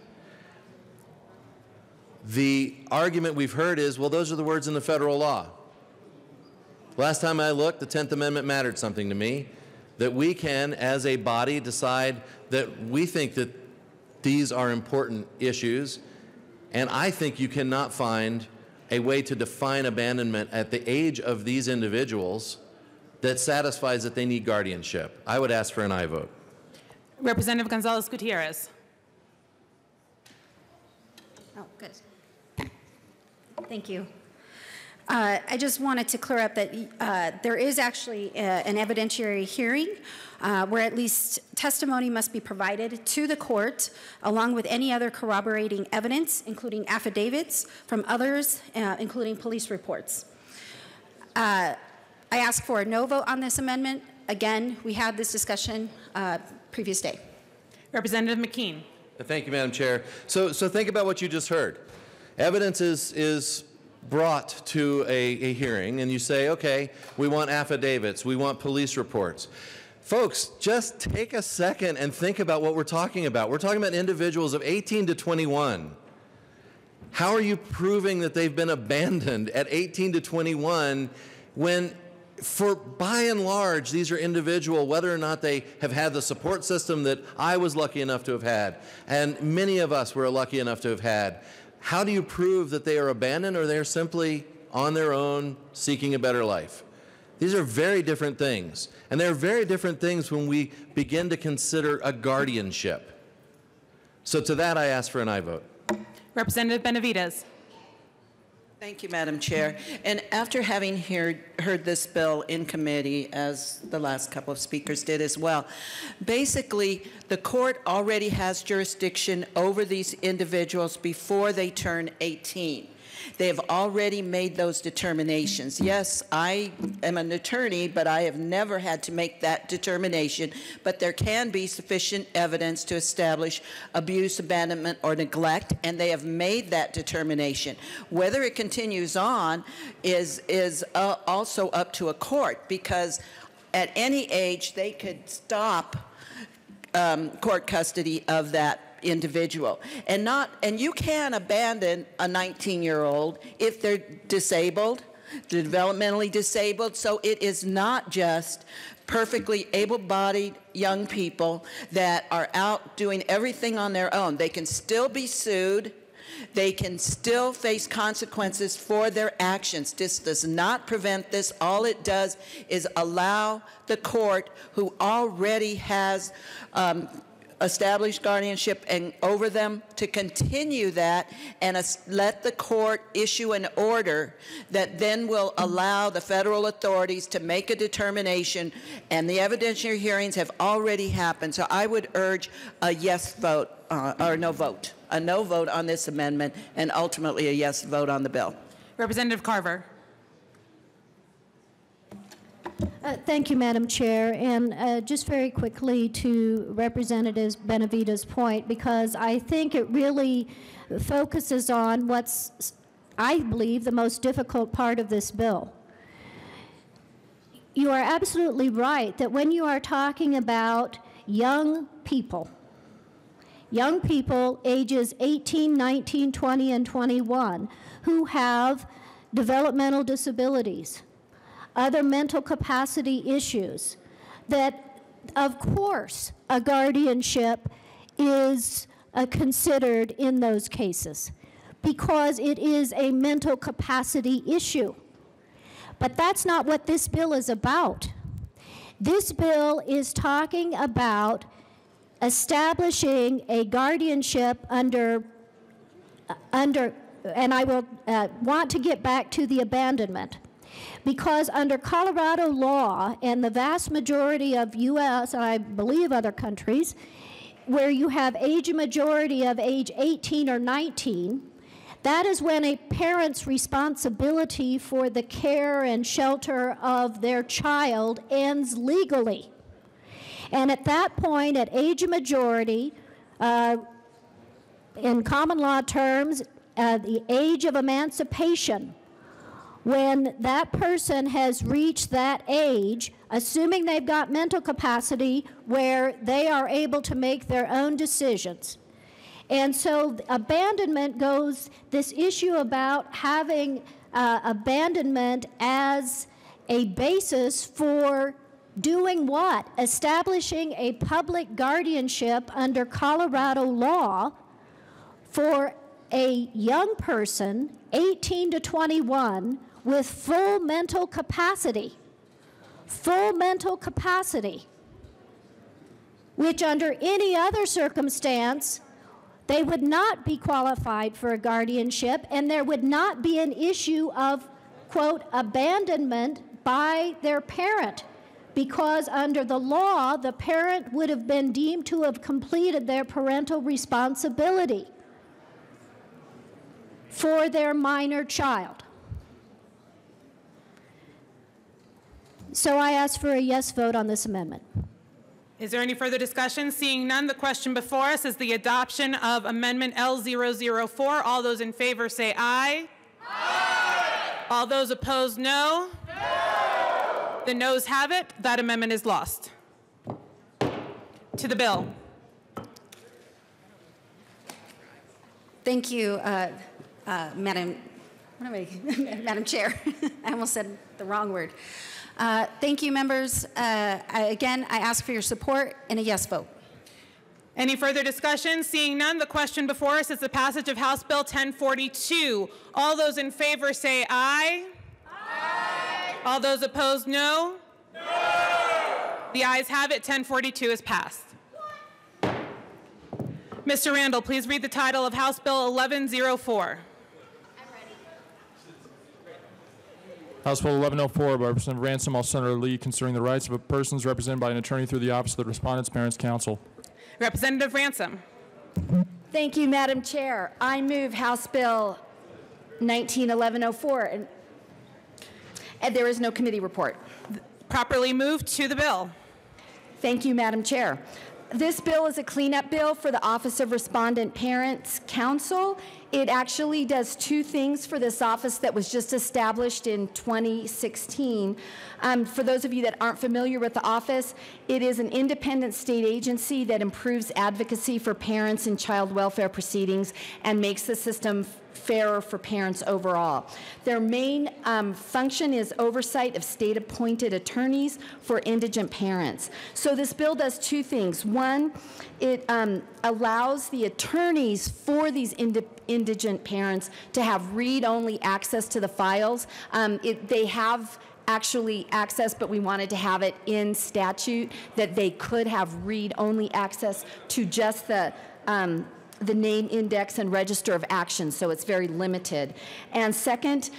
The argument we've heard is, well, those are the words in the federal law. Last time I looked, the 10th Amendment mattered something to me, that we can, as a body, decide that we think that these are important issues, and I think you cannot find a way to define abandonment at the age of these individuals that satisfies that they need guardianship. I would ask for an aye vote. Representative Gonzalez-Gutierrez. Oh, good. Thank you. I just wanted to clear up that there is actually an evidentiary hearing where at least testimony must be provided to the court along with any other corroborating evidence, including affidavits from others, including police reports. I ask for a no vote on this amendment. Again, we had this discussion previous day. Representative McKean. Thank you, Madam Chair. So think about what you just heard. Evidence is brought to a hearing, and you say, okay, we want affidavits, we want police reports. Folks, just take a second and think about what we're talking about. We're talking about individuals of 18 to 21. How are you proving that they've been abandoned at 18 to 21 when, by and large, these are individuals, whether or not they have had the support system that I was lucky enough to have had, and many of us were lucky enough to have had. How do you prove that they are abandoned or they're simply on their own seeking a better life? These are very different things. And they're very different things when we begin to consider a guardianship. So to that, I ask for an aye vote. Representative Benavides. Thank you, Madam Chair. And after having heard this bill in committee, as the last couple of speakers did as well, basically the court already has jurisdiction over these individuals before they turn 18. They have already made those determinations. Yes, I am an attorney, but I have never had to make that determination. But there can be sufficient evidence to establish abuse, abandonment, or neglect, and they have made that determination. Whether it continues on is also up to a court, because at any age they could stop court custody of that individual, and you can abandon a 19-year-old if they're disabled, developmentally disabled. So it is not just perfectly able-bodied young people that are out doing everything on their own. They can still be sued. They can still face consequences for their actions. This does not prevent this. All it does is allow the court, who already has established guardianship and over them, to continue that and let the court issue an order that then will allow the federal authorities to make a determination, and the evidentiary hearings have already happened. So I would urge a yes vote, or no vote, a no vote on this amendment, and ultimately a yes vote on the bill. Representative Carver. Thank you, Madam Chair. And just very quickly to Representative Benavides' point, because I think it really focuses on what's, I believe, the most difficult part of this bill. You are absolutely right that when you are talking about young people ages 18, 19, 20, and 21 who have developmental disabilities, other mental capacity issues, that of course a guardianship is considered in those cases because it is a mental capacity issue. But that's not what this bill is about. This bill is talking about establishing a guardianship under, and I will want to get back to the abandonment, because under Colorado law and the vast majority of U.S. and I believe other countries, where you have age majority of age 18 or 19, that is when a parent's responsibility for the care and shelter of their child ends legally. And at that point, at age of majority, in common law terms, the age of emancipation, when that person has reached that age, assuming they've got mental capacity where they are able to make their own decisions. And so abandonment goes, this issue about having abandonment as a basis for doing what? Establishing a public guardianship under Colorado law for a young person, 18 to 21, with full mental capacity, which under any other circumstance, they would not be qualified for a guardianship, and there would not be an issue of, quote, abandonment by their parent, because under the law, the parent would have been deemed to have completed their parental responsibility for their minor child. So I ask for a yes vote on this amendment. Is there any further discussion? Seeing none, the question before us is the adoption of Amendment L004. All those in favor say aye. Aye. All those opposed, no. No. The noes have it. That amendment is lost. To the bill. Thank you, Madam Chair. I almost said the wrong word. Thank you, members. Again, I ask for your support and a yes vote. Any further discussion? Seeing none, the question before us is the passage of House Bill 1042. All those in favor say aye. Aye. All those opposed, no. No. The ayes have it. 1042 is passed. Mr. Randall, please read the title of House Bill 1104. House Bill 1104 by Representative Ransom, all Senator Lee, concerning the rights of persons represented by an attorney through the Office of the Respondent's Parents Counsel. Representative Ransom. Thank you, Madam Chair. I move House Bill 19-1104, and there is no committee report. Properly moved. To the bill. Thank you, Madam Chair. This bill is a cleanup bill for the Office of Respondent Parents Counsel. It actually does two things for this office that was just established in 2016. For those of you that aren't familiar with the office, it is an independent state agency that improves advocacy for parents in child welfare proceedings and makes the system fairer for parents overall. Their main function is oversight of state-appointed attorneys for indigent parents. So this bill does two things. One, it allows the attorneys for these indigent parents to have read-only access to the files. They have actually access, but we wanted to have it in statute that they could have read-only access to just the name index and register of action, so it's very limited. And second,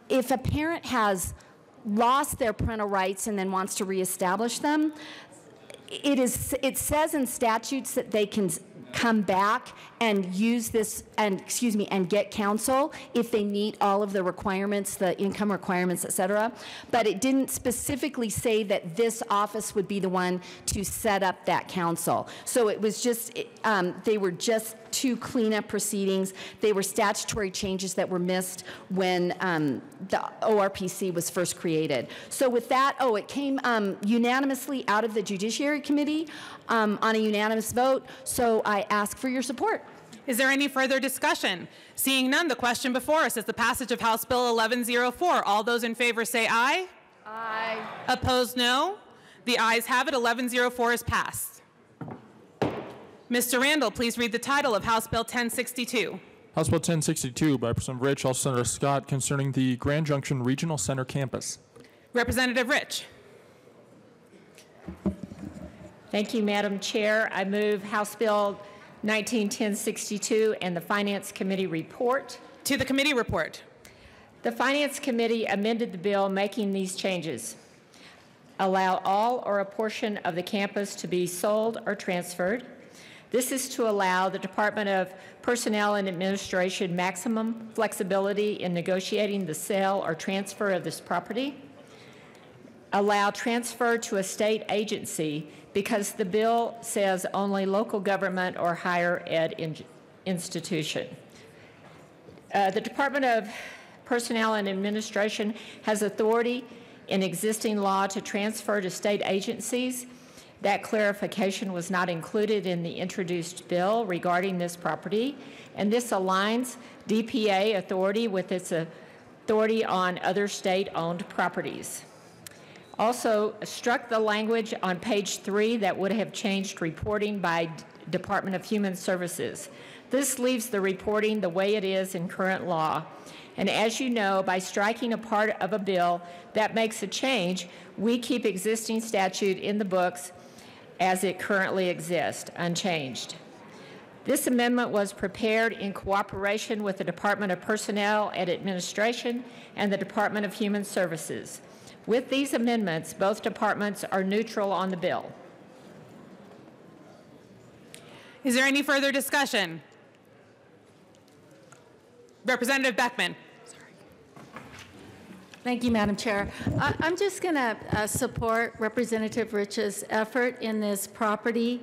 if a parent has lost their parental rights and then wants to reestablish them, it says in statutes that they can come back and use this, and get counsel if they meet all of the requirements, the income requirements, et cetera. But it didn't specifically say that this office would be the one to set up that counsel. So it was just, they were just two cleanup proceedings. They were statutory changes that were missed when the ORPC was first created. So with that, it came unanimously out of the Judiciary Committee on a unanimous vote. So I ask for your support. Is there any further discussion? Seeing none, the question before us is the passage of House Bill 1104. All those in favor say aye. Aye. Opposed, no. The ayes have it. 1104 is passed. Mr. Randall, please read the title of House Bill 1062. House Bill 1062 by Representative Rich, also Senator Scott, concerning the Grand Junction Regional Center campus. Representative Rich. Thank you, Madam Chair. I move House Bill 191062 and the Finance Committee report. To the committee report. The Finance Committee amended the bill making these changes. Allow all or a portion of the campus to be sold or transferred. This is to allow the Department of Personnel and Administration maximum flexibility in negotiating the sale or transfer of this property. Allow transfer to a state agency because the bill says only local government or higher ed institution. The Department of Personnel and Administration has authority in existing law to transfer to state agencies. That clarification was not included in the introduced bill regarding this property, and this aligns DPA authority with its authority on other state-owned properties. Also, struck the language on page 3 that would have changed reporting by Department of Human Services. This leaves the reporting the way it is in current law. And as you know, by striking a part of a bill that makes a change, we keep existing statute in the books as it currently exists, unchanged. This amendment was prepared in cooperation with the Department of Personnel and Administration and the Department of Human Services. With these amendments, both departments are neutral on the bill. Is there any further discussion? Representative Beckman. Thank you, Madam Chair. I'm just going to support Representative Rich's effort in this property.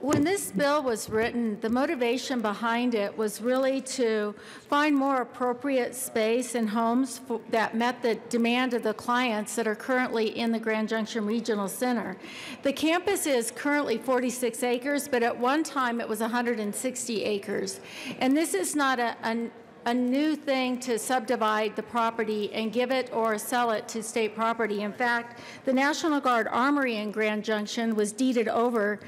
When this bill was written, the motivation behind it was really to find more appropriate space and homes that met the demand of the clients that are currently in the Grand Junction Regional Center. The campus is currently 46 acres, but at one time it was 160 acres. And this is not a new thing to subdivide the property and give it or sell it to state property. In fact, the National Guard Armory in Grand Junction was deeded over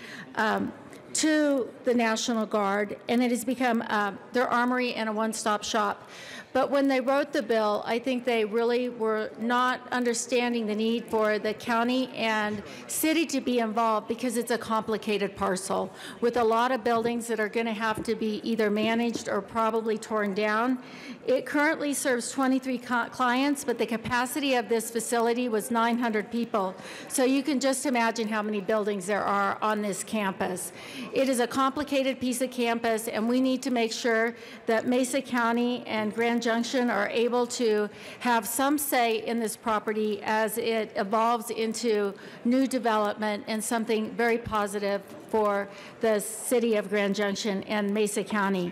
to the National Guard, and it has become their armory and a one-stop shop. But when they wrote the bill, I think they really were not understanding the need for the county and city to be involved because it's a complicated parcel with a lot of buildings that are going to have to be either managed or probably torn down. It currently serves 23 clients, but the capacity of this facility was 900 people. So you can just imagine how many buildings there are on this campus. It is a complicated piece of campus, and we need to make sure that Mesa County and Grand Junction are able to have some say in this property as it evolves into new development and something very positive for the city of Grand Junction and Mesa County.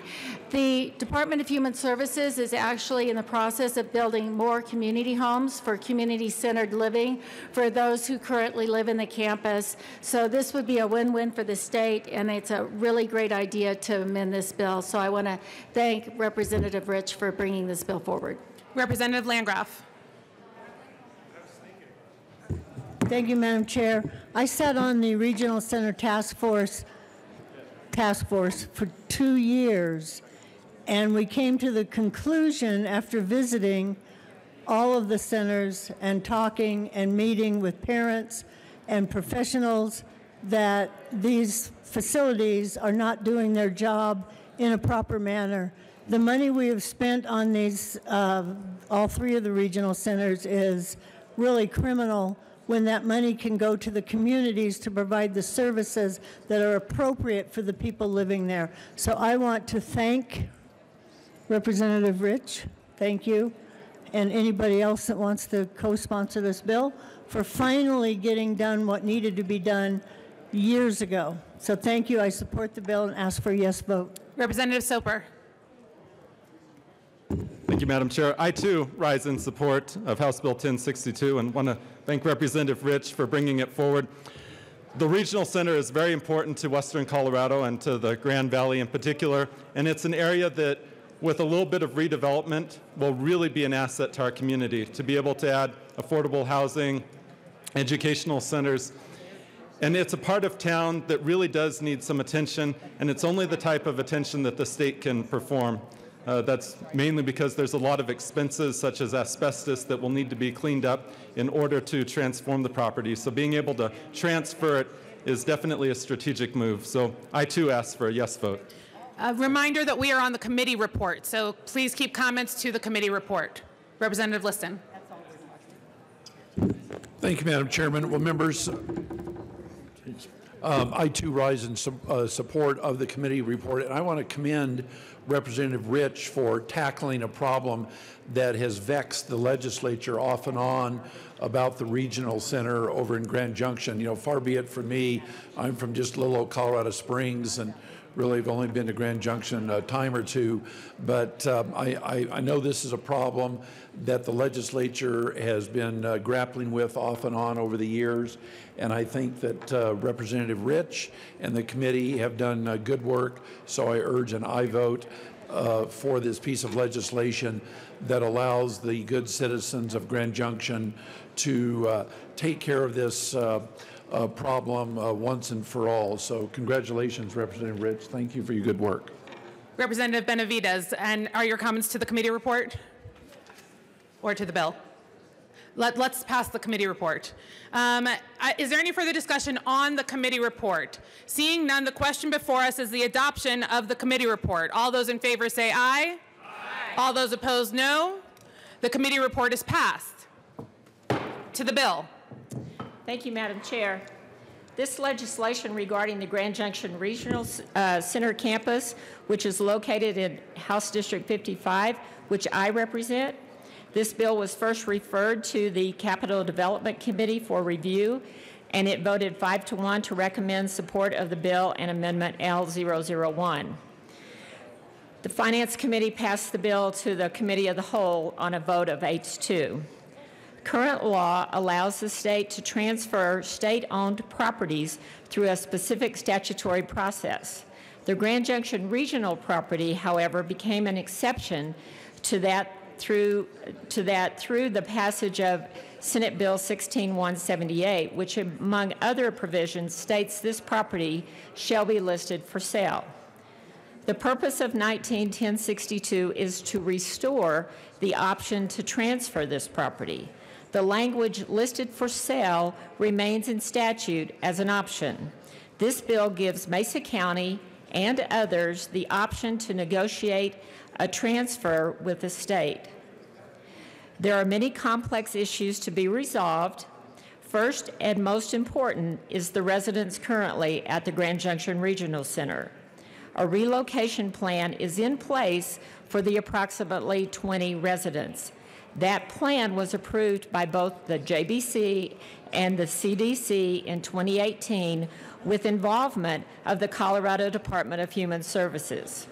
The Department of Human Services is actually in the process of building more community homes for community-centered living for those who currently live in the campus. So this would be a win-win for the state, and it's a really great idea to amend this bill. So I want to thank Representative Rich for bringing this bill forward. Representative Landgraf. Thank you, Madam Chair. I sat on the Regional Center Task Force for 2 years, and we came to the conclusion after visiting all of the centers and talking and meeting with parents and professionals that these facilities are not doing their job in a proper manner. The money we have spent on these, all 3 of the regional centers is really criminal when that money can go to the communities to provide the services that are appropriate for the people living there. So I want to thank Representative Rich, thank you, and anybody else that wants to co-sponsor this bill for finally getting done what needed to be done years ago. So thank you. I support the bill and ask for a yes vote. Representative Soper. Thank you, Madam Chair. I too rise in support of House Bill 1062 and want to thank Representative Rich for bringing it forward. The regional center is very important to Western Colorado and to the Grand Valley in particular, and it's an area that with a little bit of redevelopment will really be an asset to our community to be able to add affordable housing, educational centers. And it's a part of town that really does need some attention, and it's only the type of attention that the state can perform. That's mainly because there's a lot of expenses such as asbestos that will need to be cleaned up in order to transform the property. So being able to transfer it is definitely a strategic move. So I too ask for a yes vote. A reminder that we are on the committee report, so please keep comments to the committee report. Representative Liston. Thank you, Madam Chairman. Well, members, I too rise in support of the committee report, and I want to commend Representative Rich for tackling a problem that has vexed the legislature off and on about the regional center over in Grand Junction. You know, far be it from me, I'm from just little old Colorado Springs, and really have only been to Grand Junction a time or two, but I know this is a problem that the legislature has been grappling with off and on over the years, and I think that Representative Rich and the committee have done good work, so I urge an aye vote for this piece of legislation that allows the good citizens of Grand Junction to take care of this problem once and for all. So congratulations, Representative Rich. Thank you for your good work. Representative Benavidez, and are your comments to the committee report or to the bill? Let's pass the committee report. Is there any further discussion on the committee report? Seeing none, the question before us is the adoption of the committee report. All those in favor say aye. Aye. All those opposed, no. The committee report is passed. To the bill. Thank you, Madam Chair. This legislation regarding the Grand Junction Regional Center campus, which is located in House District 55, which I represent. This bill was first referred to the Capital Development Committee for review, and it voted 5-1 to recommend support of the bill and Amendment L001. The Finance Committee passed the bill to the Committee of the Whole on a vote of 8-2. Current law allows the state to transfer state-owned properties through a specific statutory process. The Grand Junction regional property, however, became an exception to that through the passage of Senate Bill 16178, which among other provisions states this property shall be listed for sale. The purpose of 19-1062 is to restore the option to transfer this property. The language listed for sale remains in statute as an option. This bill gives Mesa County and others the option to negotiate a transfer with the state. There are many complex issues to be resolved. First and most important is the residents currently at the Grand Junction Regional Center. A relocation plan is in place for the approximately 20 residents. That plan was approved by both the JBC and the CDC in 2018 with involvement of the Colorado Department of Human Services.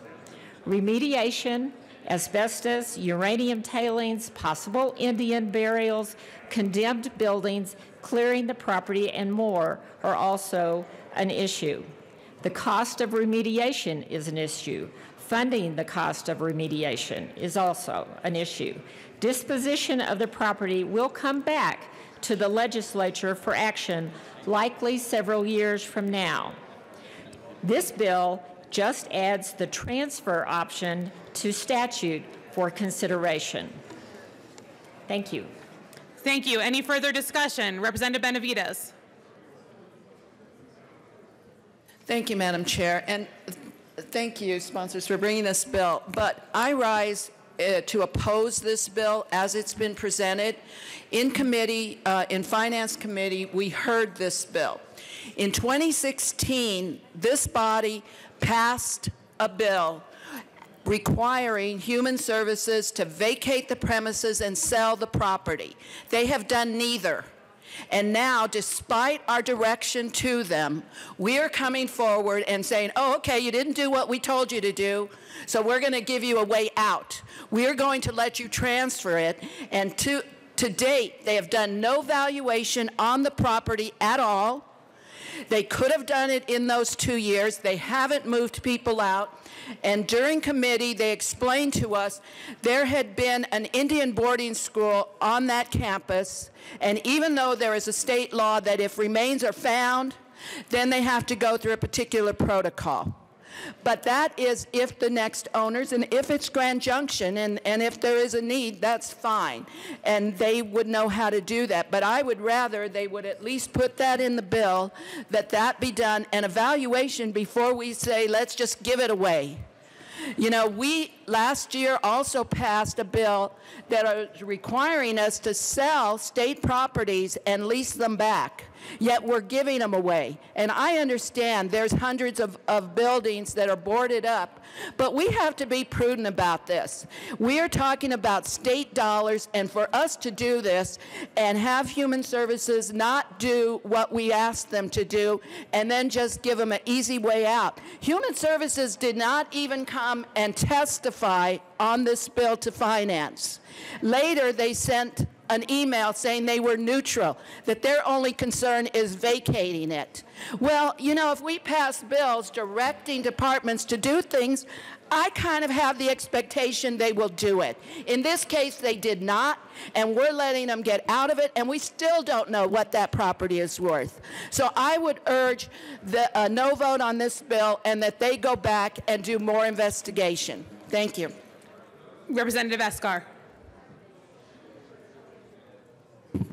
Remediation, asbestos, uranium tailings, possible Indian burials, condemned buildings, clearing the property, and more are also an issue. The cost of remediation is an issue. Funding the cost of remediation is also an issue. Disposition of the property will come back to the legislature for action, likely several years from now. This bill just adds the transfer option to statute for consideration. Thank you. Thank you. Any further discussion? Representative Benavidez. Thank you, Madam Chair, and thank you, sponsors, for bringing this bill. But I rise to oppose this bill as it's been presented. In committee, in Finance Committee, we heard this bill. In 2016, this body passed a bill requiring Human Services to vacate the premises and sell the property. They have done neither. And now, despite our direction to them, we are coming forward and saying, oh, okay, you didn't do what we told you to do, so we're going to give you a way out. We are going to let you transfer it. And to date, they have done no valuation on the property at all. They could have done it in those 2 years. They haven't moved people out. And during committee, they explained to us there had been an Indian boarding school on that campus, and even though there is a state law that if remains are found, then they have to go through a particular protocol. But that is if the next owners, and if it's Grand Junction, and if there is a need, that's fine. And they would know how to do that. But I would rather they would at least put that in the bill, that be done, an evaluation before we say, let's just give it away. You know, we last year also passed a bill that is requiring us to sell state properties and lease them back, yet we're giving them away. And I understand there's hundreds of buildings that are boarded up, but we have to be prudent about this. We are talking about state dollars, and for us to do this and have Human Services not do what we asked them to do and then just give them an easy way out. Human Services did not even come and testify on this bill to Finance. Later, they sent an email saying they were neutral, that their only concern is vacating it. Well, you know, if we pass bills directing departments to do things, I kind of have the expectation they will do it. In this case, they did not, and we're letting them get out of it, and we still don't know what that property is worth. So I would urge the no vote on this bill and that they go back and do more investigation. Thank you. Representative Escar.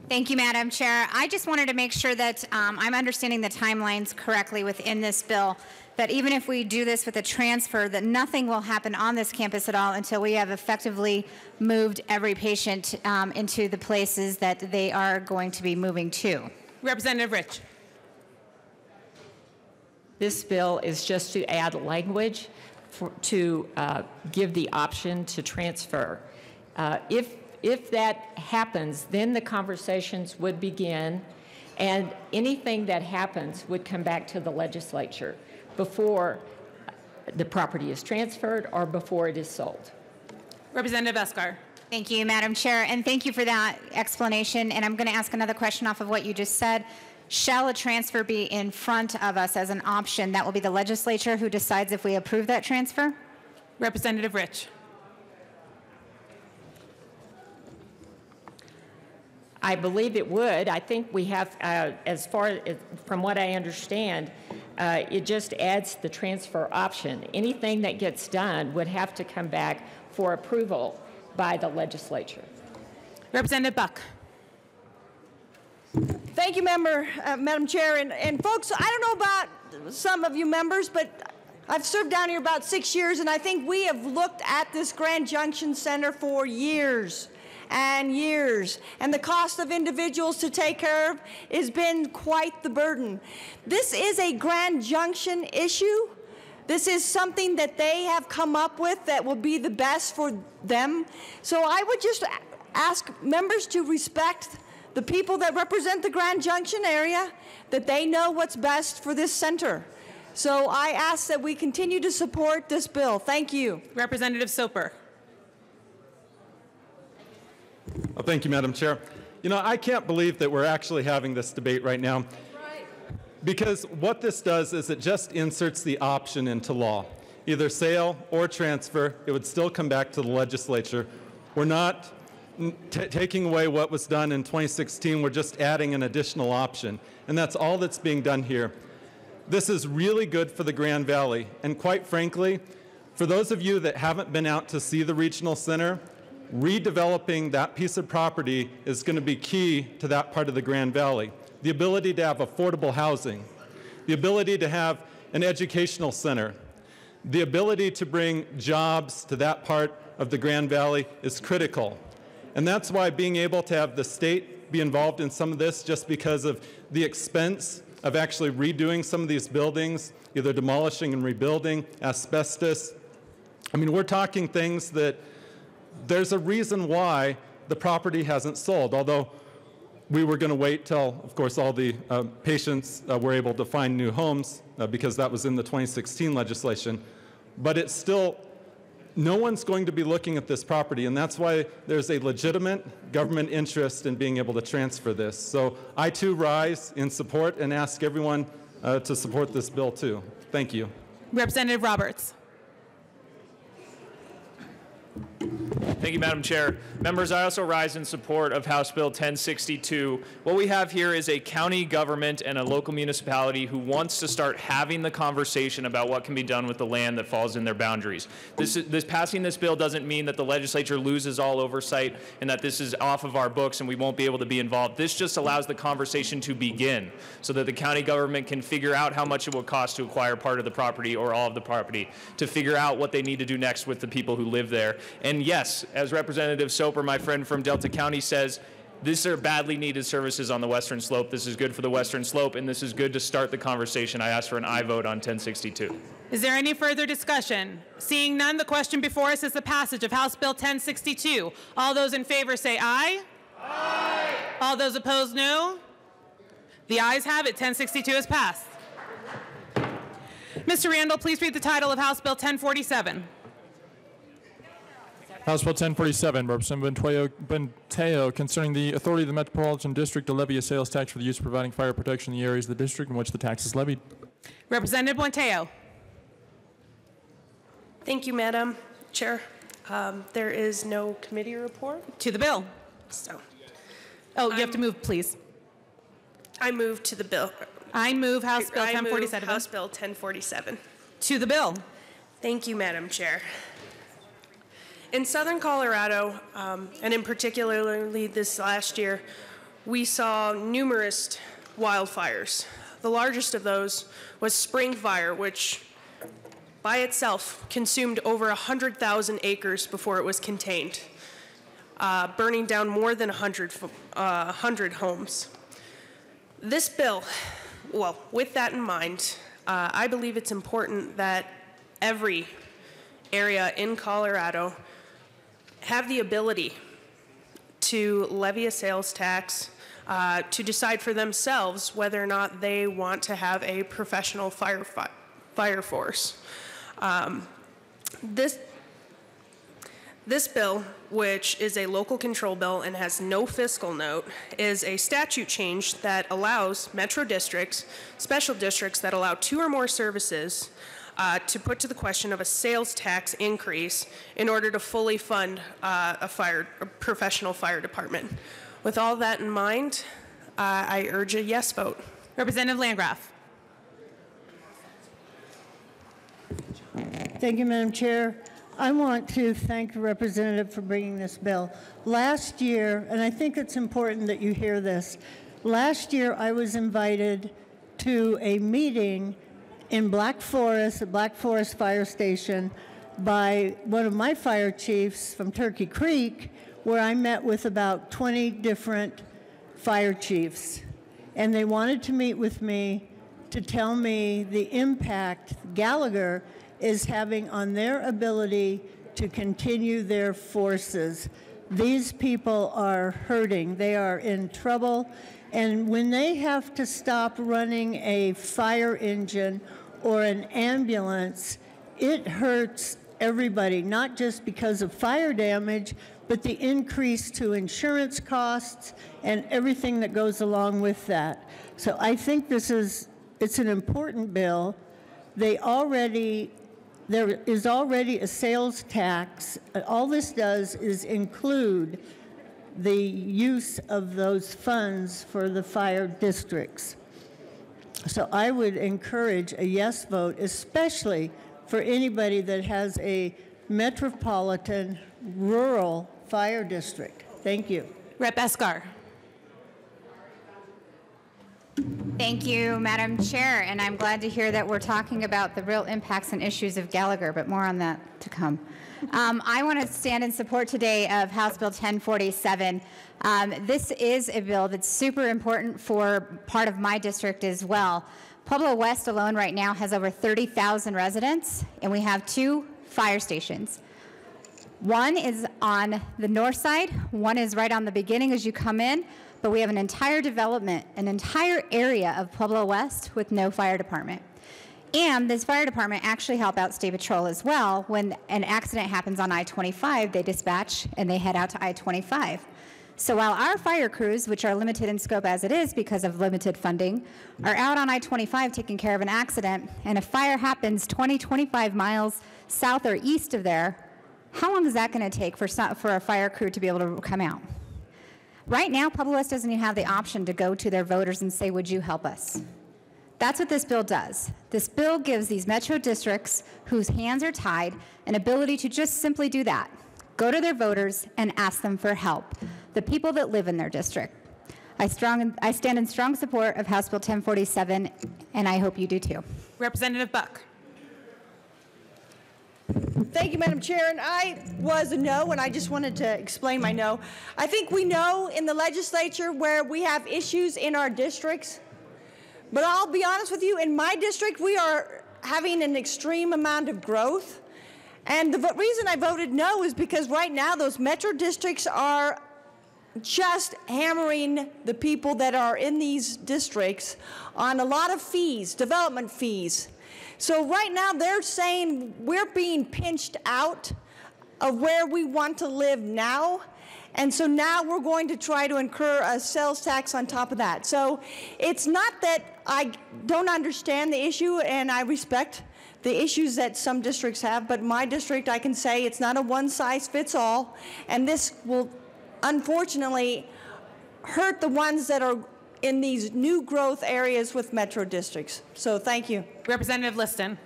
Thank you, Madam Chair. I just wanted to make sure that I'm understanding the timelines correctly within this bill, that even if we do this with a transfer, that nothing will happen on this campus at all until we have effectively moved every patient into the places that they are going to be moving to. Representative Rich. This bill is just to add language to give the option to transfer. If that happens, then the conversations would begin, and anything that happens would come back to the legislature before the property is transferred or before it is sold. Representative Escar. Thank you, Madam Chair, and thank you for that explanation. And I'm going to ask another question off of what you just said. Shall a transfer be in front of us as an option? That will be the legislature who decides if we approve that transfer? Representative Rich. I believe it would. I think we have, as far as from what I understand, it just adds the transfer option. Anything that gets done would have to come back for approval by the legislature. Representative Buck. Thank you, Madam Chair. And folks, I don't know about some of you members, but I've served down here about 6 years, and I think we have looked at this Grand Junction Center for years and years, and the cost of individuals to take care of has been quite the burden. This is a Grand Junction issue. This is something that they have come up with that will be the best for them. So I would just ask members to respect the people that represent the Grand Junction area, that they know what's best for this center. So I ask that we continue to support this bill. Thank you. Representative Soper. Well, thank you, Madam Chair. You know, I can't believe that we're actually having this debate right now. Because what this does is it just inserts the option into law. Either sale or transfer, it would still come back to the legislature. We're not taking away what was done in 2016, we're just adding an additional option. And that's all that's being done here. This is really good for the Grand Valley. And quite frankly, for those of you that haven't been out to see the regional center, redeveloping that piece of property is going to be key to that part of the Grand Valley. The ability to have affordable housing, the ability to have an educational center, the ability to bring jobs to that part of the Grand Valley is critical. And that's why being able to have the state be involved in some of this, just because of the expense of actually redoing some of these buildings, either demolishing and rebuilding, asbestos. I mean, we're talking things that there's a reason why the property hasn't sold, although we were going to wait till, of course, all the patients were able to find new homes because that was in the 2016 legislation. But it's still, no one's going to be looking at this property, and that's why there's a legitimate government interest in being able to transfer this. So I too rise in support and ask everyone to support this bill too. Thank you. Representative Roberts. Thank you, Madam Chair. Members, I also rise in support of House Bill 1062. What we have here is a county government and a local municipality who wants to start having the conversation about what can be done with the land that falls in their boundaries. Passing this bill doesn't mean that the legislature loses all oversight and that this is off of our books and we won't be able to be involved. This just allows the conversation to begin so that the county government can figure out how much it will cost to acquire part of the property or all of the property, to figure out what they need to do next with the people who live there. And yes, as Representative Soper, my friend from Delta County, says, these are badly needed services on the Western Slope. This is good for the Western Slope, and this is good to start the conversation. I ask for an aye vote on 1062. Is there any further discussion? Seeing none, the question before us is the passage of House Bill 1062. All those in favor say aye. Aye. All those opposed, no. The ayes have it. 1062 is passed. Mr. Randall, please read the title of House Bill 1047. House Bill 1047, Representative Benteo, concerning the authority of the Metropolitan District to levy a sales tax for the use of providing fire protection in the areas of the district in which the tax is levied. Representative Buenteo. Thank you, Madam Chair. There is no committee report. To the bill. So. Oh, you have to move, please. I move to the bill. I move House Bill 1047. I move House Bill 1047. To the bill. Thank you, Madam Chair. In southern Colorado, and in particularly this last year, we saw numerous wildfires. The largest of those was Spring Fire, which by itself consumed over 100,000 acres before it was contained, burning down more than 100 homes. This bill, well, with that in mind, I believe it's important that every area in Colorado have the ability to levy a sales tax, to decide for themselves whether or not they want to have a professional fire force. This bill, which is a local control bill and has no fiscal note, is a statute change that allows metro districts, special districts that allow 2 or more services to put to the question of a sales tax increase in order to fully fund a professional fire department. With all that in mind, I urge a yes vote. Representative Landgraf. Thank you, Madam Chair. I want to thank the representative for bringing this bill. Last year, and I think it's important that you hear this, last year I was invited to a meeting in Black Forest, at Black Forest Fire Station, by one of my fire chiefs from Turkey Creek, where I met with about 20 different fire chiefs. And they wanted to meet with me to tell me the impact Gallagher is having on their ability to continue their forces. These people are hurting. They are in trouble. And when they have to stop running a fire engine or an ambulance, it hurts everybody, not just because of fire damage, but the increase to insurance costs and everything that goes along with that. So I think it's an important bill. There is already a sales tax. All this does is include the use of those funds for the fire districts. So I would encourage a yes vote, especially for anybody that has a metropolitan rural fire district. Thank you. Rep. Escar. Thank Thank you, Madam Chair, and I'm glad to hear that we're talking about the real impacts and issues of Gallagher, but more on that to come. I want to stand in support today of House Bill 1047. This is a bill that's super important for part of my district as well. Pueblo West alone right now has over 30,000 residents, and we have 2 fire stations. One is on the north side, one is right on the beginning as you come in, but we have an entire development, an entire area of Pueblo West with no fire department. And this fire department actually help out State Patrol as well. When an accident happens on I-25, they dispatch and they head out to I-25. So while our fire crews, which are limited in scope as it is because of limited funding, are out on I-25 taking care of an accident, and a fire happens 20, 25 miles south or east of there, how long is that going to take for a fire crew to be able to come out? Right now, Pueblo West doesn't even have the option to go to their voters and say, would you help us? That's what this bill does. This bill gives these metro districts whose hands are tied an ability to just simply do that. Go to their voters and ask them for help, the people that live in their district. I stand in strong support of House Bill 1047, and I hope you do too. Representative Buck. Thank you, Madam Chair. And I was a no, and I just wanted to explain my no. I think we know in the legislature where we have issues in our districts. But I'll be honest with you, in my district, we are having an extreme amount of growth. And the reason I voted no is because right now those metro districts are just hammering the people that are in these districts on a lot of fees, development fees. So right now they're saying we're being pinched out of where we want to live now. And so now we're going to try to incur a sales tax on top of that. So it's not that I don't understand the issue, and I respect the issues that some districts have, but my district, I can say it's not a one-size-fits-all, and this will unfortunately hurt the ones that are in these new growth areas with metro districts. So thank you. Representative Liston.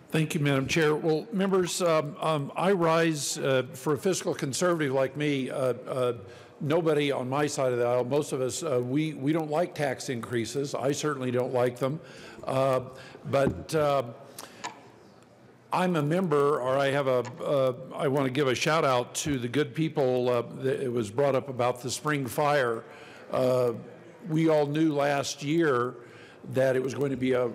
Thank you, Madam Chair. Well, members, I rise for a fiscal conservative like me. Nobody on my side of the aisle, most of us, we don't like tax increases. I certainly don't like them. But I'm a member, or I have I want to give a shout out to the good people. It was brought up about the spring fire. We all knew last year that it was going to be a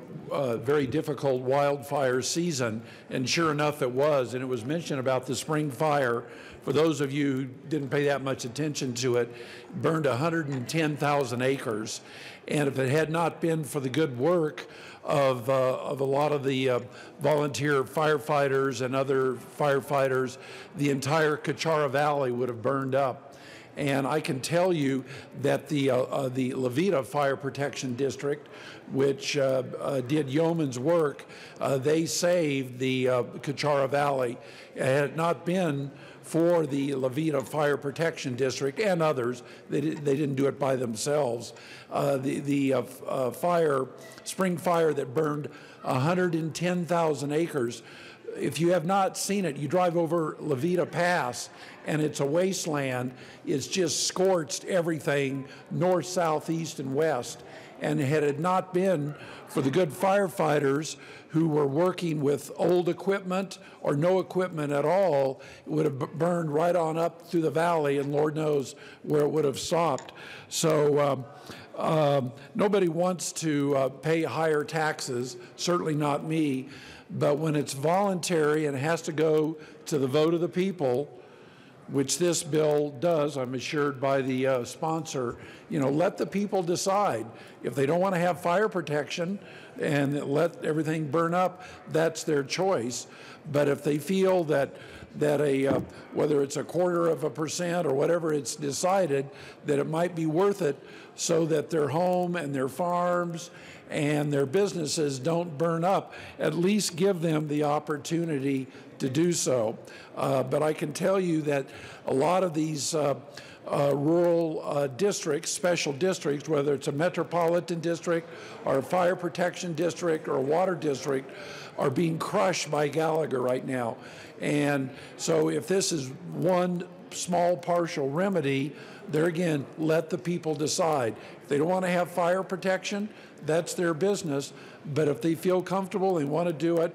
very difficult wildfire season, and sure enough it was. And it was mentioned about the spring fire. For those of you who didn't pay that much attention to it, burned 110,000 acres. And if it had not been for the good work of a lot of the volunteer firefighters and other firefighters, the entire Cachara Valley would have burned up. And I can tell you that the Levita Fire Protection District, which did yeoman's work, they saved the Cachara Valley. Had it not been for the Levita Fire Protection District and others, they didn't do it by themselves. The spring fire that burned 110,000 acres. If you have not seen it, you drive over Levita Pass, and it's a wasteland. It's just scorched everything north, south, east, and west. And had it not been for the good firefighters who were working with old equipment or no equipment at all, it would have burned right on up through the valley, and Lord knows where it would have stopped. So nobody wants to pay higher taxes, certainly not me. But when it's voluntary and it has to go to the vote of the people, which this bill does, I'm assured by the sponsor, let the people decide. If they don't want to have fire protection and let everything burn up, that's their choice. But if they feel that whether it's 0.25% or whatever it's decided, that it might be worth it so that their home and their farms and their businesses don't burn up, at least give them the opportunity to do so. But I can tell you that a lot of these rural districts, special districts, whether it's a metropolitan district or a fire protection district or a water district, are being crushed by Gallagher right now. And so if this is one small partial remedy, there again, let the people decide. If they don't want to have fire protection, that's their business. But if they feel comfortable and want to do it,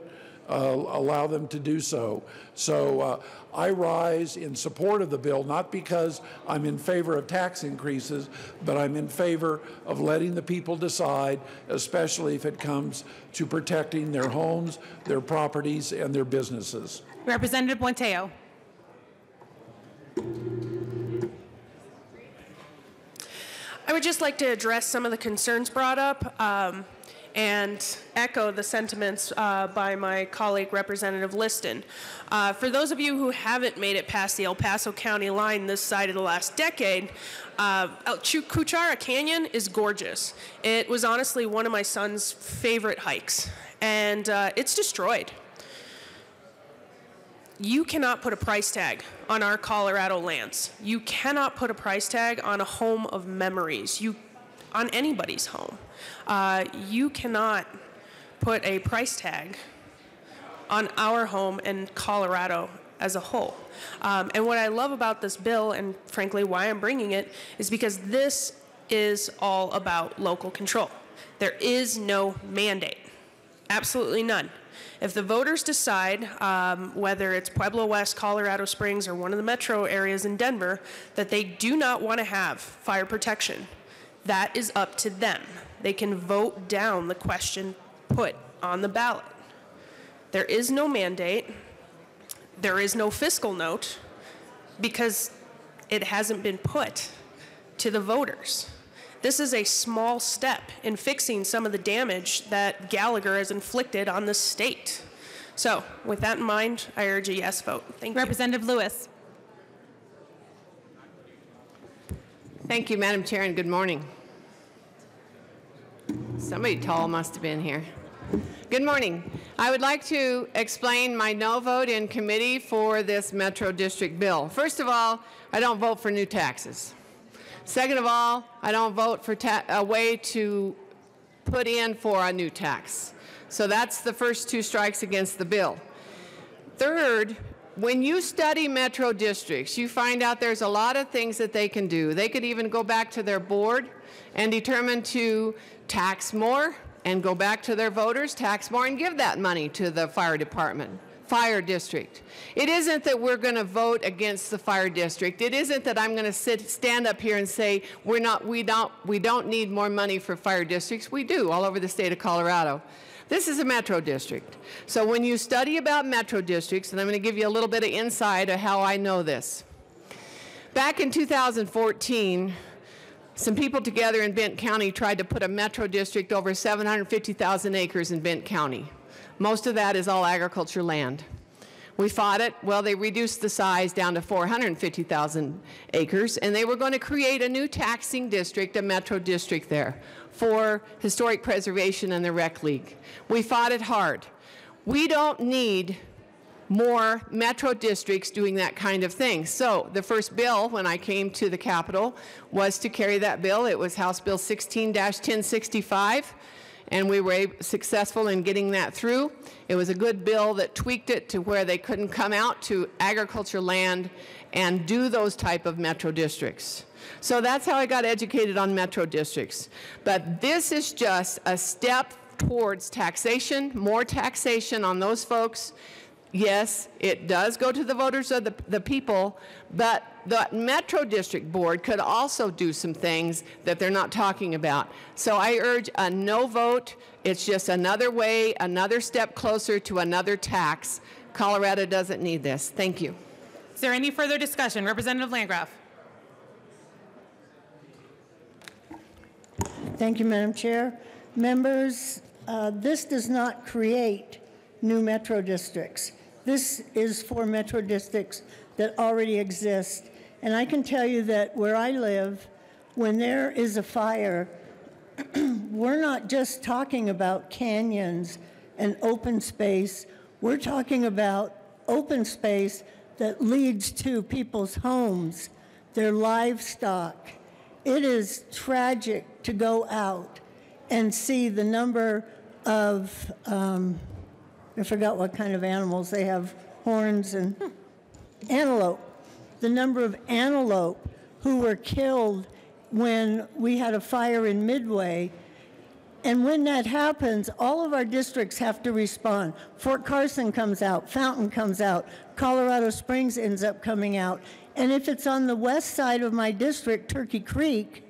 allow them to do so. So I rise in support of the bill, not because I'm in favor of tax increases, but I'm in favor of letting the people decide, especially if it comes to protecting their homes, their properties, and their businesses. Representative Buenteo. I would just like to address some of the concerns brought up and echo the sentiments by my colleague, Representative Liston. For those of you who haven't made it past the El Paso County line this side of the last decade, Cuchara Canyon is gorgeous. It was honestly one of my son's favorite hikes, and it's destroyed. You cannot put a price tag on our Colorado lands. You cannot put a price tag on a home of memories, on anybody's home. You cannot put a price tag on our home in Colorado as a whole. And what I love about this bill, and frankly why I'm bringing it, is because this is all about local control. There is no mandate, absolutely none. If the voters decide, whether it's Pueblo West, Colorado Springs, or one of the metro areas in Denver, that they do not want to have fire protection, that is up to them. They can vote down the question put on the ballot. There is no mandate. There is no fiscal note because it hasn't been put to the voters. This is a small step in fixing some of the damage that Gallagher has inflicted on the state. So, with that in mind, I urge a yes vote. Thank you. Representative Lewis. Thank you, Madam Chair, and good morning. Somebody tall must have been here. Good morning. I would like to explain my no vote in committee for this Metro District bill. First of all, I don't vote for new taxes. Second of all, I don't vote for a way to put in for a new tax. So that's the first two strikes against the bill. Third, when you study metro districts, you find out there's a lot of things that they can do. They could even go back to their board and determine to tax more and go back to their voters, tax more, and give that money to the fire department. Fire district. It isn't that we're going to vote against the fire district. It isn't that I'm going to stand up here and say we don't need more money for fire districts. We do all over the state of Colorado. This is a metro district. So when you study about metro districts, and I'm going to give you a little bit of insight of how I know this. Back in 2014, some people together in Benton County tried to put a metro district over 750,000 acres in Benton County. Most of that is all agriculture land. We fought it. Well, they reduced the size down to 450,000 acres, and they were going to create a new taxing district, a metro district there, for historic preservation and the Rec League. We fought it hard. We don't need more metro districts doing that kind of thing. So the first bill when I came to the Capitol was to carry that bill. It was House Bill 16-1065. And we were successful in getting that through. It was a good bill that tweaked it to where they couldn't come out to agriculture land and do those type of metro districts. So that's how I got educated on metro districts. But this is just a step towards taxation, more taxation on those folks. Yes, it does go to the voters of the people, but the Metro District Board could also do some things that they're not talking about. So I urge a no vote. It's just another way, another step closer to another tax. Colorado doesn't need this. Thank you. Is there any further discussion? Representative Landgraf. Thank you, Madam Chair. Members, this does not create new metro districts. This is for metro districts that already exist. And I can tell you that where I live, when there is a fire, we're not just talking about canyons and open space. We're talking about open space that leads to people's homes, their livestock. It is tragic to go out and see the number of I forgot what kind of animals. They have horns and antelope. the number of antelope who were killed when we had a fire in Midway. And when that happens, all of our districts have to respond. Fort Carson comes out, Fountain comes out, Colorado Springs ends up coming out. And if it's on the west side of my district, Turkey Creek,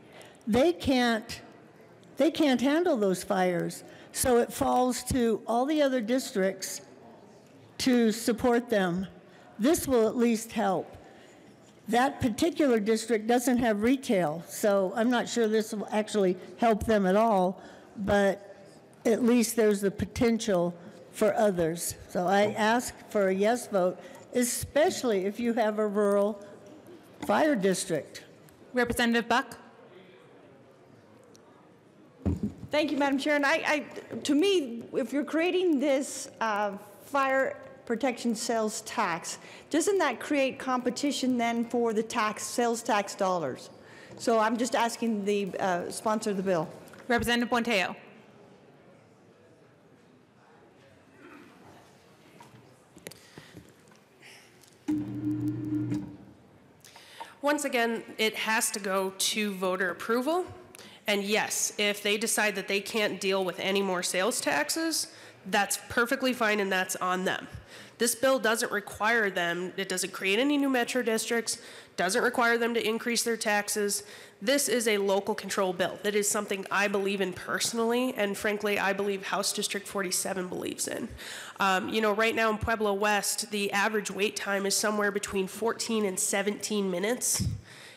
they can't handle those fires. So it falls to all the other districts to support them. This will at least help. That particular district doesn't have retail, so I'm not sure this will actually help them at all, but at least there's the potential for others. So I ask for a yes vote, especially if you have a rural fire district. Representative Buck. Thank you, Madam Chair. And to me, if you're creating this fire protection sales tax, doesn't that create competition then for the sales tax dollars? So I'm just asking the sponsor of the bill. Representative Buentello. Once again, it has to go to voter approval. And yes, if they decide that they can't deal with any more sales taxes, that's perfectly fine and that's on them. This bill doesn't require them, it doesn't create any new metro districts, doesn't require them to increase their taxes. This is a local control bill. That is something I believe in personally, and frankly, I believe House District 47 believes in. You know, right now in Pueblo West, the average wait time is somewhere between 14 and 17 minutes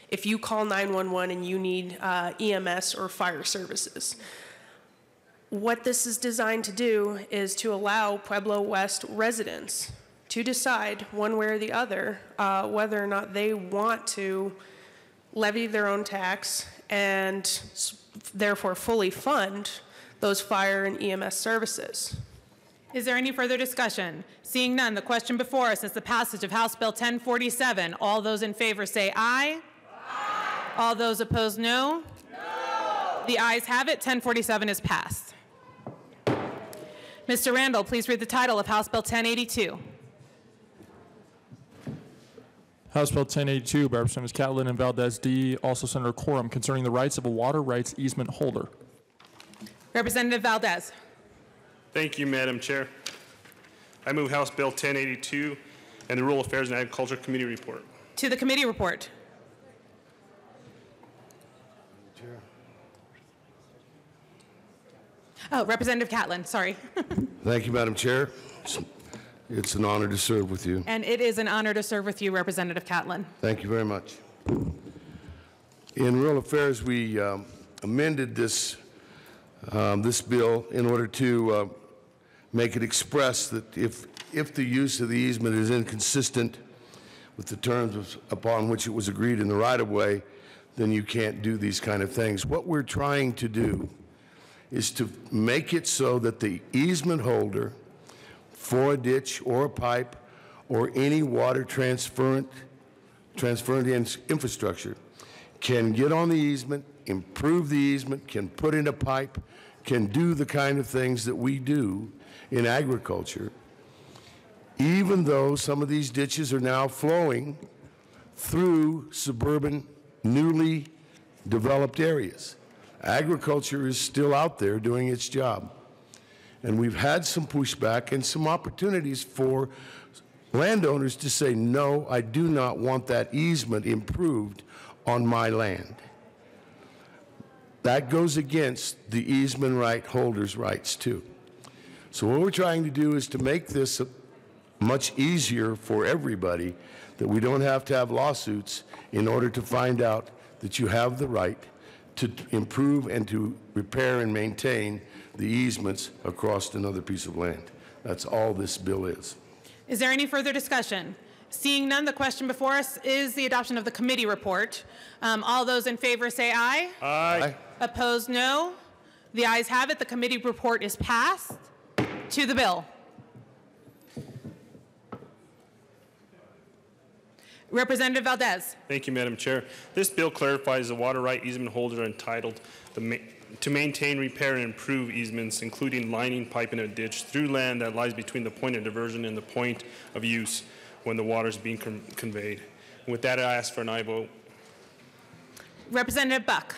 if you call 911 and you need EMS or fire services. What this is designed to do is to allow Pueblo West residents to decide one way or the other whether or not they want to levy their own tax and therefore fully fund those fire and EMS services. Is there any further discussion? Seeing none, the question before us is the passage of House Bill 1047. All those in favor say aye. Aye. All those opposed, no. No. The ayes have it. 1047 is passed. Mr. Randall, please read the title of House Bill 1082. House Bill 1082 by Representatives Catlin and Valdez D. Also Senator Quorum, concerning the rights of a water rights easement holder. Representative Valdez. Thank you, Madam Chair. I move House Bill 1082 and the Rural Affairs and Agriculture Committee Report. To the committee report. Oh, Representative Catlin, sorry. Thank you, Madam Chair. It's an honor to serve with you. And it is an honor to serve with you, Representative Catlin. Thank you very much. In Rural Affairs, we amended this bill in order to make it express that if the use of the easement is inconsistent with the terms upon which it was agreed in the right-of-way, then you can't do these kind of things. What we're trying to do is to make it so that the easement holder for a ditch or a pipe or any water transferent infrastructure can get on the easement, improve the easement, can put in a pipe, can do the kind of things that we do in agriculture, even though some of these ditches are now flowing through suburban, newly developed areas. Agriculture is still out there doing its job. And we've had some pushback and some opportunities for landowners to say, no, I do not want that easement improved on my land. That goes against the easement right holders' rights too. So what we're trying to do is to make this much easier for everybody, that we don't have to have lawsuits in order to find out that you have the right to improve and to repair and maintain the easements across another piece of land. That's all this bill is. Is there any further discussion? Seeing none, the question before us is the adoption of the committee report. All those in favor say aye. Aye. Opposed, no. The ayes have it. The committee report is passed. To the bill. Representative Valdez. Thank you, Madam Chair. This bill clarifies the water right easement holder entitled to maintain, repair, and improve easements, including lining pipe in a ditch through land that lies between the point of diversion and the point of use when the water is being conveyed. With that, I ask for an aye vote. Representative Buck.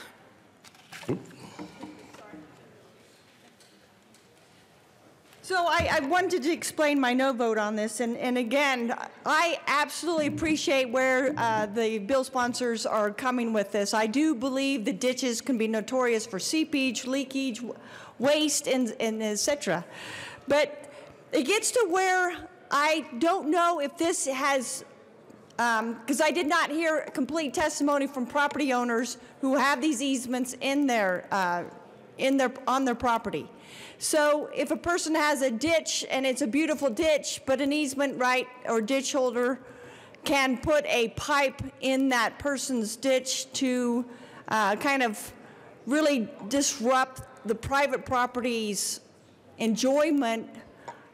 So I wanted to explain my no vote on this, and again, I absolutely appreciate where the bill sponsors are coming with this. I do believe the ditches can be notorious for seepage, leakage, waste, and et cetera. But it gets to where I don't know if this has, because I did not hear complete testimony from property owners who have these easements on their property. So if a person has a ditch and it's a beautiful ditch, but an easement right or ditch holder can put a pipe in that person's ditch to kind of really disrupt the private property's enjoyment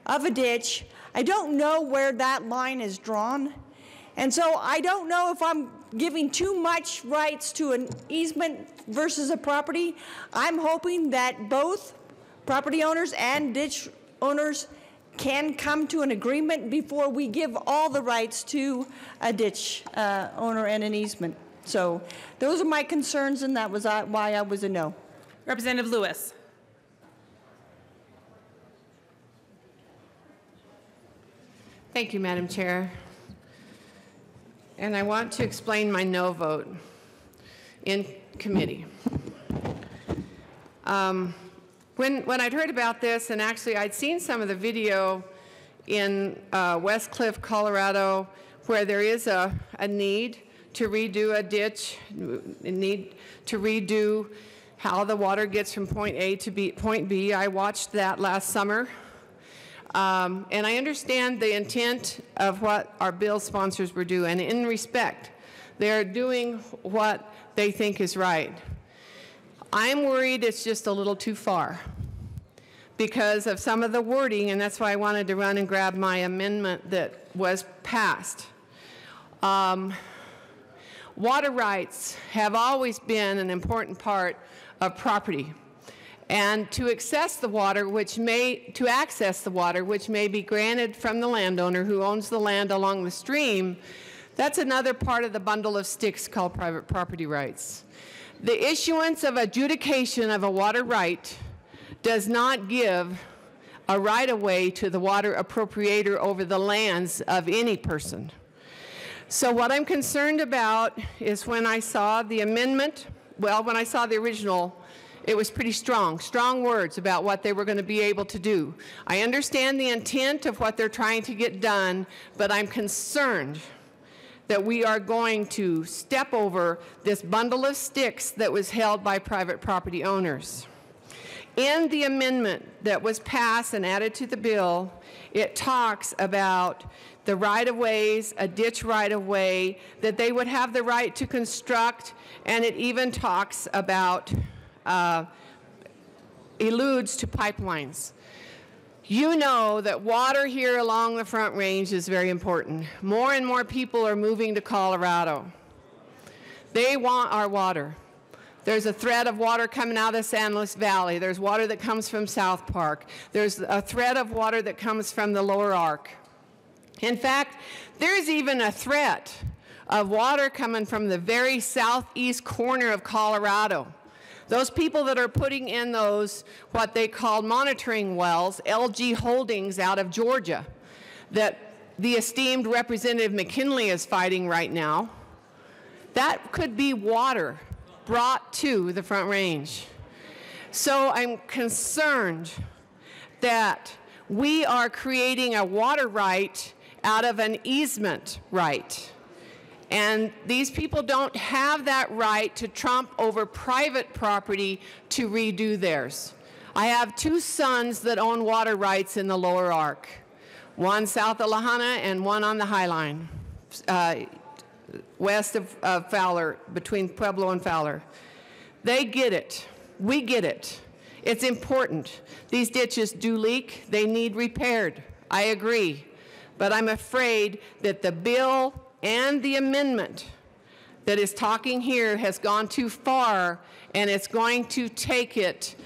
of a ditch, I don't know where that line is drawn. And so I don't know if I'm giving too much rights to an easement versus a property. I'm hoping that both property owners and ditch owners can come to an agreement before we give all the rights to a ditch owner and an easement. So those are my concerns, and that was why I was a no. Representative Lewis. Thank you, Madam Chair. And I want to explain my no vote in committee. When I'd heard about this, and actually I'd seen some of the video in West Cliff, Colorado, where there is a need to redo a ditch, a need to redo how the water gets from point A to point B. I watched that last summer. And I understand the intent of what our bill sponsors were doing. In respect, they're doing what they think is right. I'm worried it's just a little too far because of some of the wording, and that's why I wanted to run and grab my amendment that was passed. Water rights have always been an important part of property. And to access the water, which may be granted from the landowner who owns the land along the stream, that's another part of the bundle of sticks called private property rights. The issuance of adjudication of a water right does not give a right-of-way to the water appropriator over the lands of any person. So what I'm concerned about is when I saw the amendment, well, when I saw the original, it was pretty strong words about what they were going to be able to do. I understand the intent of what they're trying to get done, but I'm concerned that we are going to step over this bundle of sticks that was held by private property owners. In the amendment that was passed and added to the bill, it talks about the right-of-ways, a ditch right-of-way, that they would have the right to construct, and it even talks about alludes to pipelines. You know that water here along the Front Range is very important. More and more people are moving to Colorado. They want our water. There's a thread of water coming out of the San Luis Valley. There's water that comes from South Park. There's a thread of water that comes from the Lower Arc. In fact, there's even a threat of water coming from the very southeast corner of Colorado. Those people that are putting in those, what they call monitoring wells, LG Holdings out of Georgia, that the esteemed Representative McKinley is fighting right now, that could be water brought to the Front Range. So I'm concerned that we are creating a water right out of an easement right. And these people don't have that right to trump over private property to redo theirs. I have two sons that own water rights in the Lower Arc, one south of La Junta and one on the High Line, west of Fowler, between Pueblo and Fowler. They get it. We get it. It's important. These ditches do leak. They need repaired. I agree. But I'm afraid that the bill and the amendment that is talking here has gone too far, and it's going to take it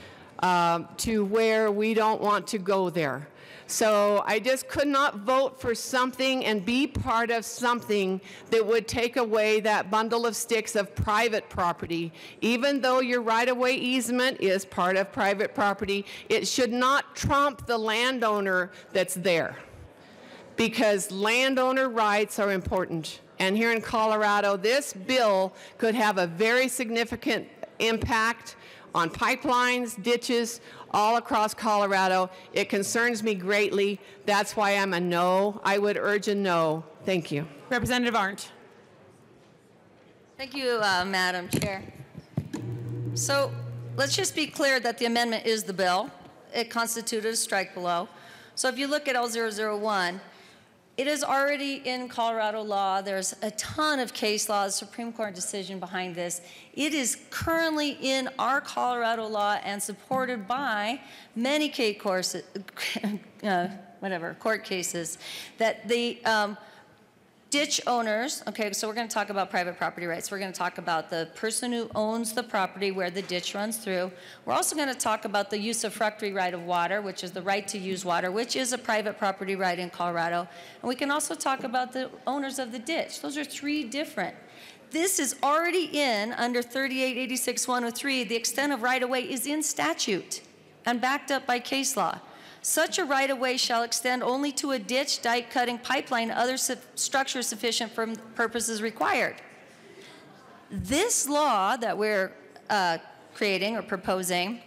to where we don't want to go there. So I just could not vote for something and be part of something that would take away that bundle of sticks of private property. Even though your right-of-way easement is part of private property, it should not trump the landowner that's there, because landowner rights are important. And here in Colorado, this bill could have a very significant impact on pipelines, ditches, all across Colorado. It concerns me greatly. That's why I'm a no. I would urge a no. Thank you. Representative Arndt. Thank you, Madam Chair. So let's just be clear that the amendment is the bill. It constituted a strike below. So if you look at L001, it is already in Colorado law. There's a ton of case law, the Supreme Court decision behind this. It is currently in our Colorado law and supported by many court cases that the ditch owners, okay, so we're going to talk about private property rights. We're going to talk about the person who owns the property where the ditch runs through. We're also going to talk about the usufructuary right of water, which is the right to use water, which is a private property right in Colorado. And we can also talk about the owners of the ditch. Those are three different. This is already in under 3886-103. The extent of right-of-way is in statute and backed up by case law. Such a right-of-way shall extend only to a ditch, dike, cutting, pipeline, other structure sufficient for purposes required. This law that we're creating or proposing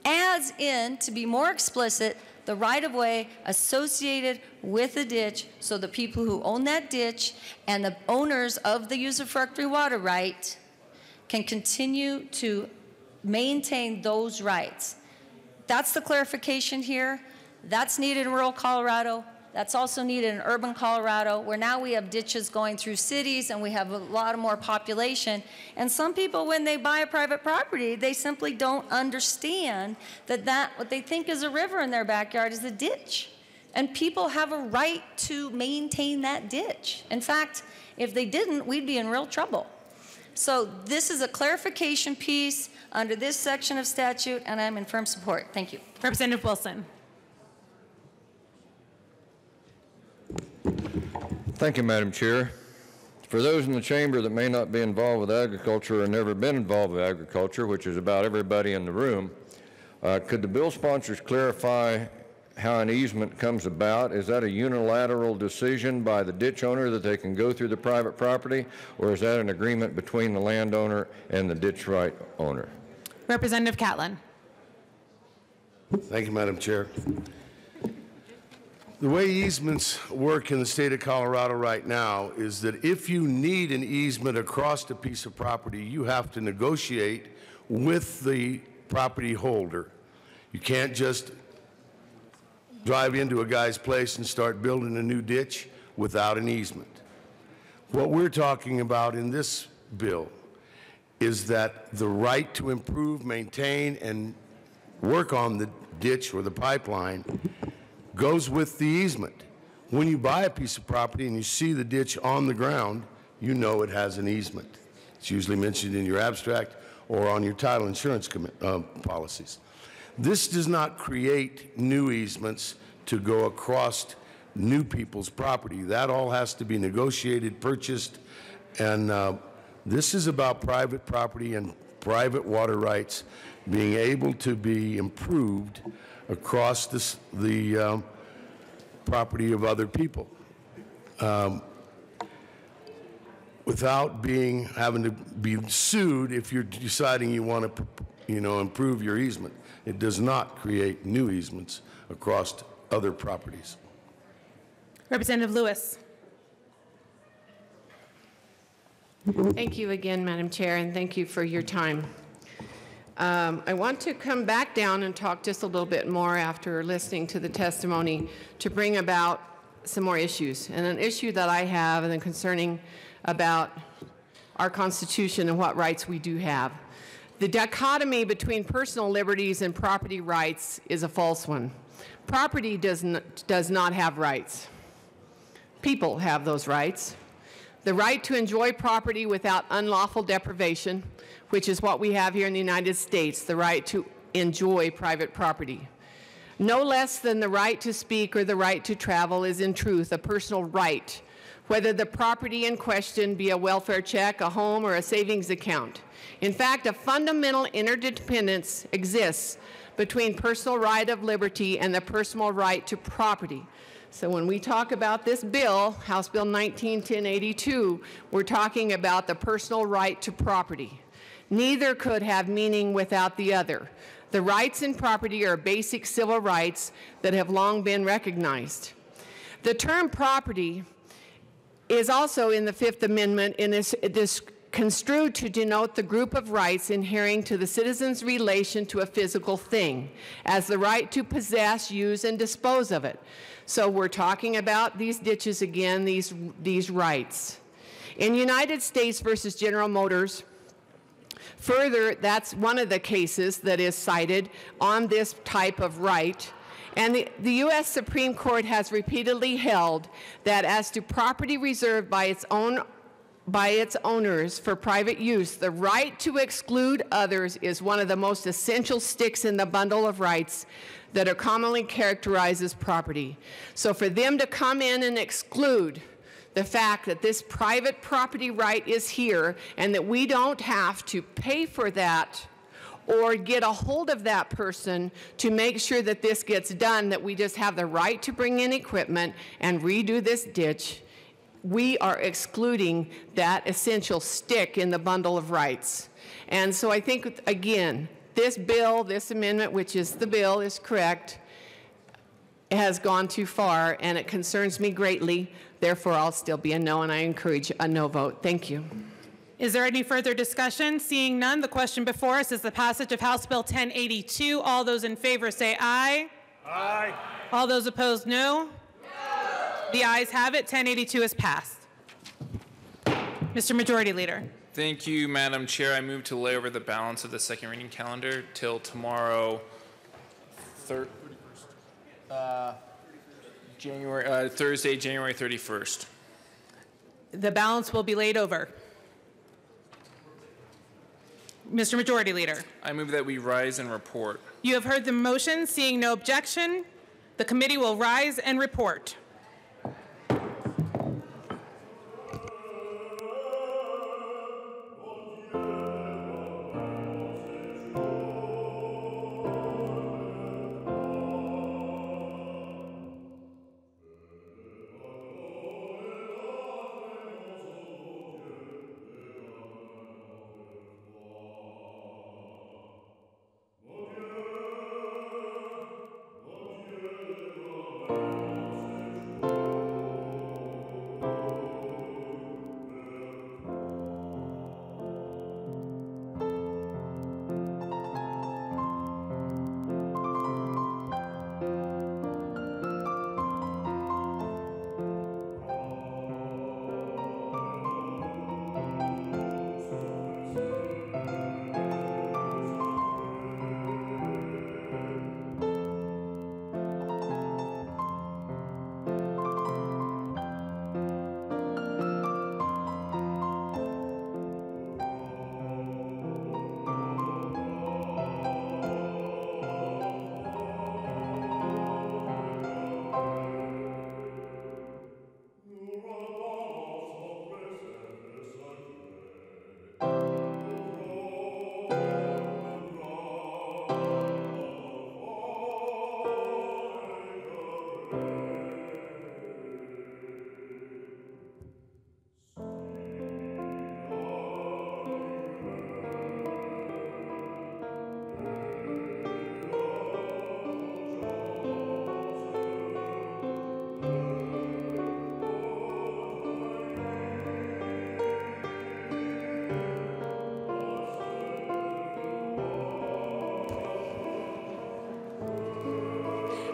adds in, to be more explicit, the right-of-way associated with the ditch, so the people who own that ditch and the owners of the usufructuary water right can continue to maintain those rights. That's the clarification here. That's needed in rural Colorado. That's also needed in urban Colorado, where now we have ditches going through cities and we have a lot more population. And some people, when they buy a private property, they simply don't understand that what they think is a river in their backyard is a ditch. And people have a right to maintain that ditch. In fact, if they didn't, we'd be in real trouble. So this is a clarification piece under this section of statute, and I'm in firm support. Thank you. Representative Wilson. Thank you, Madam Chair. For those in the chamber that may not be involved with agriculture or never been involved with agriculture, which is about everybody in the room, could the bill sponsors clarify how an easement comes about? Is that a unilateral decision by the ditch owner that they can go through the private property, or is that an agreement between the landowner and the ditch right owner? Representative Catlin. Thank you, Madam Chair. The way easements work in the state of Colorado right now is that if you need an easement across a piece of property, you have to negotiate with the property holder. You can't just drive into a guy's place and start building a new ditch without an easement. What we're talking about in this bill is that the right to improve, maintain, and work on the ditch or the pipeline goes with the easement. When you buy a piece of property and you see the ditch on the ground, you know it has an easement. It's usually mentioned in your abstract or on your title insurance policies. This does not create new easements to go across new people's property. That all has to be negotiated, purchased, and this is about private property and private water rights being able to be improved across the property of other people without having to be sued if you're deciding you want to, improve your easement. It does not create new easements across other properties. Representative Lewis. Thank you again, Madam Chair, and thank you for your time. I want to come back down and talk just a little bit more after listening to the testimony to bring about some more issues. And an issue that I have and concerning about our Constitution and what rights we do have. The dichotomy between personal liberties and property rights is a false one. Property does not have rights. People have those rights. The right to enjoy property without unlawful deprivation, which is what we have here in the United States, the right to enjoy private property. No less than the right to speak or the right to travel is in truth a personal right, whether the property in question be a welfare check, a home, or a savings account. In fact, a fundamental interdependence exists between personal right of liberty and the personal right to property. So when we talk about this bill, House Bill 19-1082, we're talking about the personal right to property. Neither could have meaning without the other. The rights and property are basic civil rights that have long been recognized. The term property is also in the Fifth Amendment and is construed to denote the group of rights inhering to the citizen's relation to a physical thing, as the right to possess, use, and dispose of it. So we're talking about these ditches again, these rights. In United States versus General Motors, further, that's one of the cases that is cited on this type of right. And the U.S. Supreme Court has repeatedly held that as to property reserved by its owners for private use, the right to exclude others is one of the most essential sticks in the bundle of rights that are commonly characterized as property. So for them to come in and exclude the fact that this private property right is here and that we don't have to pay for that or get a hold of that person to make sure that this gets done, that we just have the right to bring in equipment and redo this ditch, we are excluding that essential stick in the bundle of rights. And so I think, again, this bill, this amendment, which is the bill, is correct, has gone too far, and it concerns me greatly. Therefore, I'll still be a no, and I encourage a no vote. Thank you. Is there any further discussion? Seeing none, the question before us is the passage of House Bill 1082. All those in favor say aye. Aye. All those opposed, no. No. The ayes have it. 1082 is passed. Mr. Majority Leader. Thank you, Madam Chair. I move to lay over the balance of the second reading calendar till tomorrow, Thursday, January 31st. The balance will be laid over. Mr. Majority Leader. I move that we rise and report. You have heard the motion. Seeing no objection, the committee will rise and report.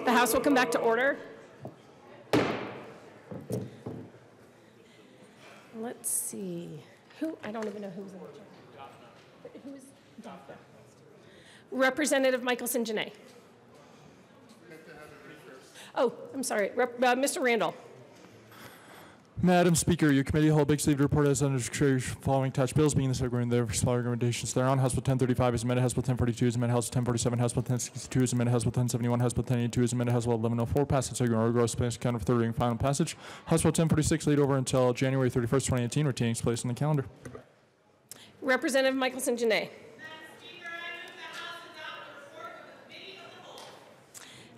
The House will come back to order. Let's see. I don't even know who's in charge. Who's Doctor? Representative Michelson Janae. Oh, I'm sorry. Mr. Randall. Madam Speaker, your committee hold big sleeve report as under the following attached bills being the second there for small recommendations thereon. House Bill 1035 is amended. House Bill 1042 is amended. House Bill 1047. House Bill 1062 is amended. House Bill 1071. House Bill 1082 is amended. House Bill 1104 passed second order gross place account for third reading final passage. House Bill 1046 laid over until January 31st, 2018, retaining its place on the calendar. Representative Michelson Janae.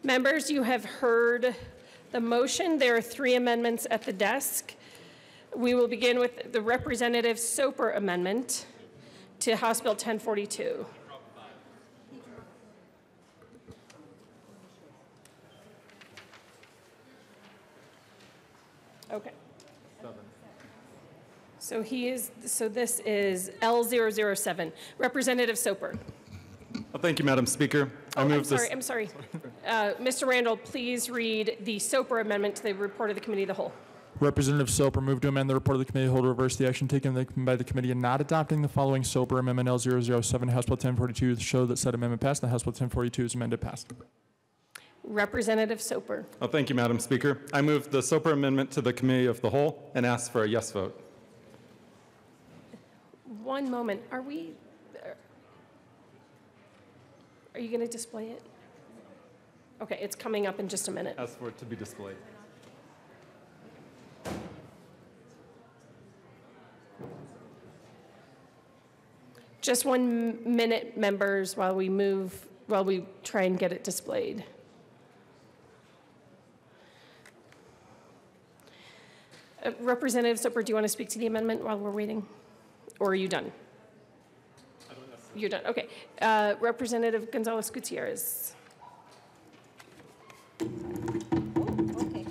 Members, you have heard the motion. There are 3 amendments at the desk. We will begin with the Representative Soper amendment to House Bill 1042. Okay. So this is L007. Representative Soper. Well, thank you, Madam Speaker. I'm sorry. Mr. Randall, please read the Soper amendment to the report of the Committee of the Whole. Representative Soper moved to amend the report of the committee hold to reverse the action taken by the committee in not adopting the following Soper Amendment L007 House Bill 1042 to show that said amendment passed. The House Bill 1042 is amended passed. Representative Soper. Well, thank you, Madam Speaker. I move the Soper Amendment to the Committee of the Whole and ask for a yes vote. One moment. Are you going to display it? Okay, it's coming up in just a minute. Ask for it to be displayed. Just 1 minute, members, while we try and get it displayed. Representative Soper, do you want to speak to the amendment while we're waiting? Or are you done? You're done, okay. Representative Gonzalez Gutierrez. Okay.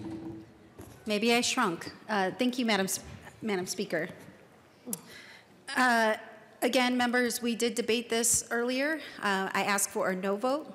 Maybe I shrunk. Thank you, Madam Speaker. Again, members, we did debate this earlier. I asked for a no vote.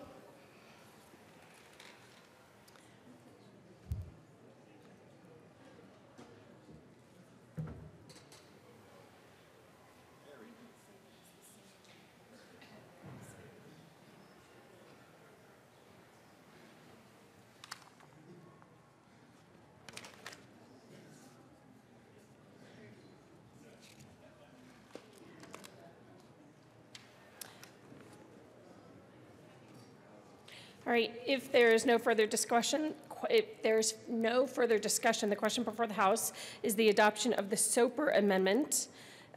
All right, if there's no further discussion, the question before the House is the adoption of the Soper Amendment,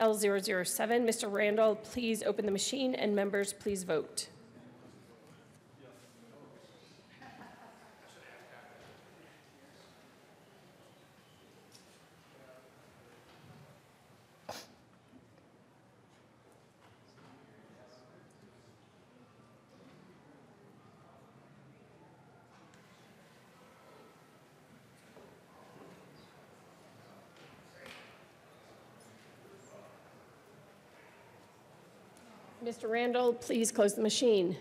L007. Mr. Randall, please open the machine, and members, please vote. Mr. Randall, please close the machine.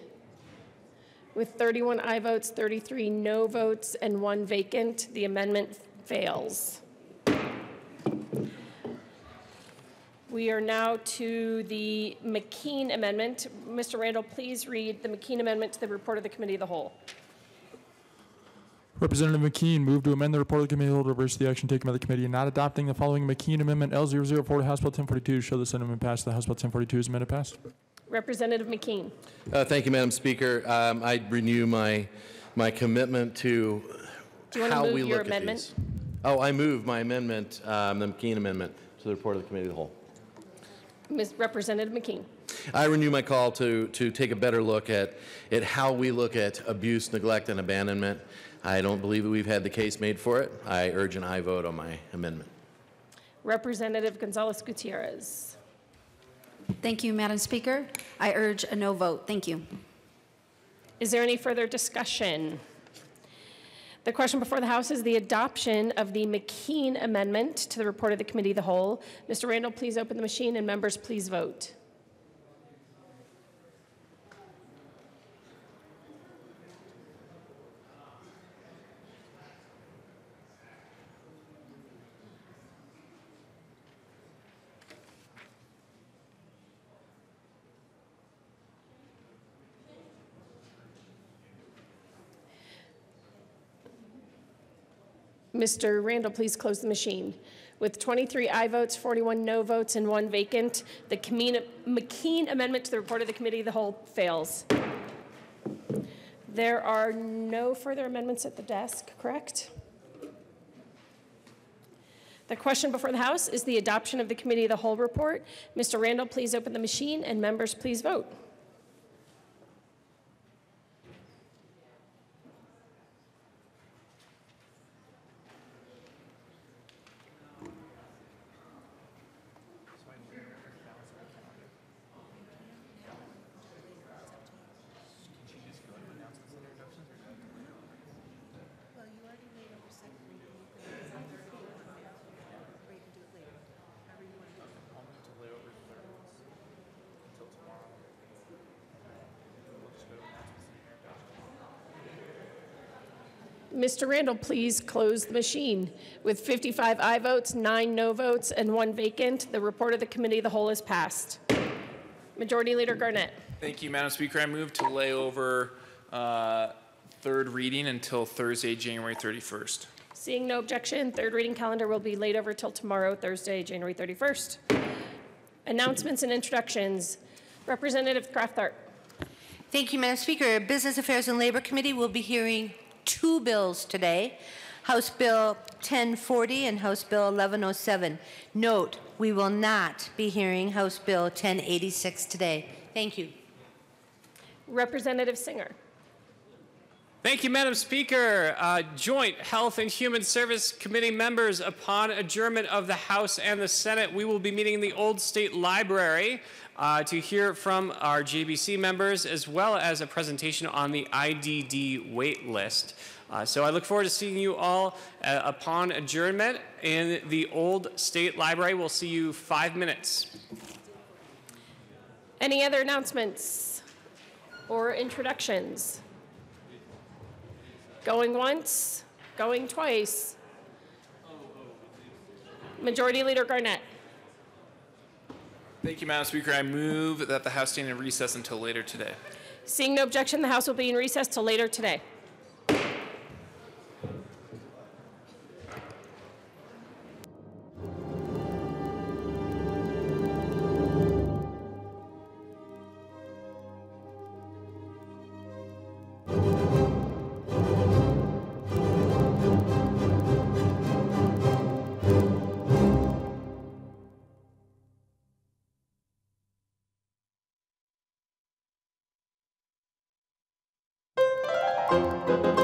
With 31 aye votes, 33 no votes, and 1 vacant, the amendment fails. We are now to the McKean Amendment. Mr. Randall, please read the McKean Amendment to the report of the Committee of the Whole. Representative McKean moved to amend the report of the committee hold to reverse the action taken by the committee in not adopting the following McKean Amendment L004 to House Bill 1042 to show that said amendment passed. The House Bill 1042 is amended passed. Representative McKean. Thank you, Madam Speaker. I renew my commitment to how we look at these. Oh, I move my amendment, the McKean Amendment, to the report of the Committee of the Whole. Representative McKean. I renew my call to take a better look at how we look at abuse, neglect, and abandonment. I don't believe that we've had the case made for it. I urge an aye vote on my amendment. Representative Gonzalez Gutierrez. Thank you, Madam Speaker. I urge a no vote. Thank you. Is there any further discussion? The question before the House is the adoption of the McKean Amendment to the report of the Committee of the Whole. Mr. Randall, please open the machine, and members, please vote. Mr. Randall, please close the machine. With 23 aye votes, 41 no votes, and 1 vacant, the McKean amendment to the report of the Committee of the Whole fails. There are no further amendments at the desk, correct? The question before the House is the adoption of the Committee of the Whole report. Mr. Randall, please open the machine, and members, please vote. Mr. Randall, please close the machine. With 55 aye votes, 9 no votes, and 1 vacant, the report of the Committee of the Whole is passed. Majority Leader Garnett. Thank you, Madam Speaker. I move to lay over third reading until Thursday, January 31st. Seeing no objection, third reading calendar will be laid over till tomorrow, Thursday, January 31st. Announcements and introductions. Representative Crafthart. Thank you, Madam Speaker. Business Affairs and Labor Committee will be hearing 2 bills today, House Bill 1040 and House Bill 1107. Note, we will not be hearing House Bill 1086 today. Thank you. Representative Singer. Thank you, Madam Speaker. Joint Health and Human Service Committee members, upon adjournment of the House and the Senate, we will be meeting in the Old State Library to hear from our JBC members, as well as a presentation on the IDD wait list. So I look forward to seeing you all upon adjournment in the Old State Library. We'll see you 5 minutes. Any other announcements or introductions? Going once, going twice. Majority Leader Garnett. Thank you, Madam Speaker. I move that the House stand in recess until later today. Seeing no objection, the House will be in recess till later today. Thank you.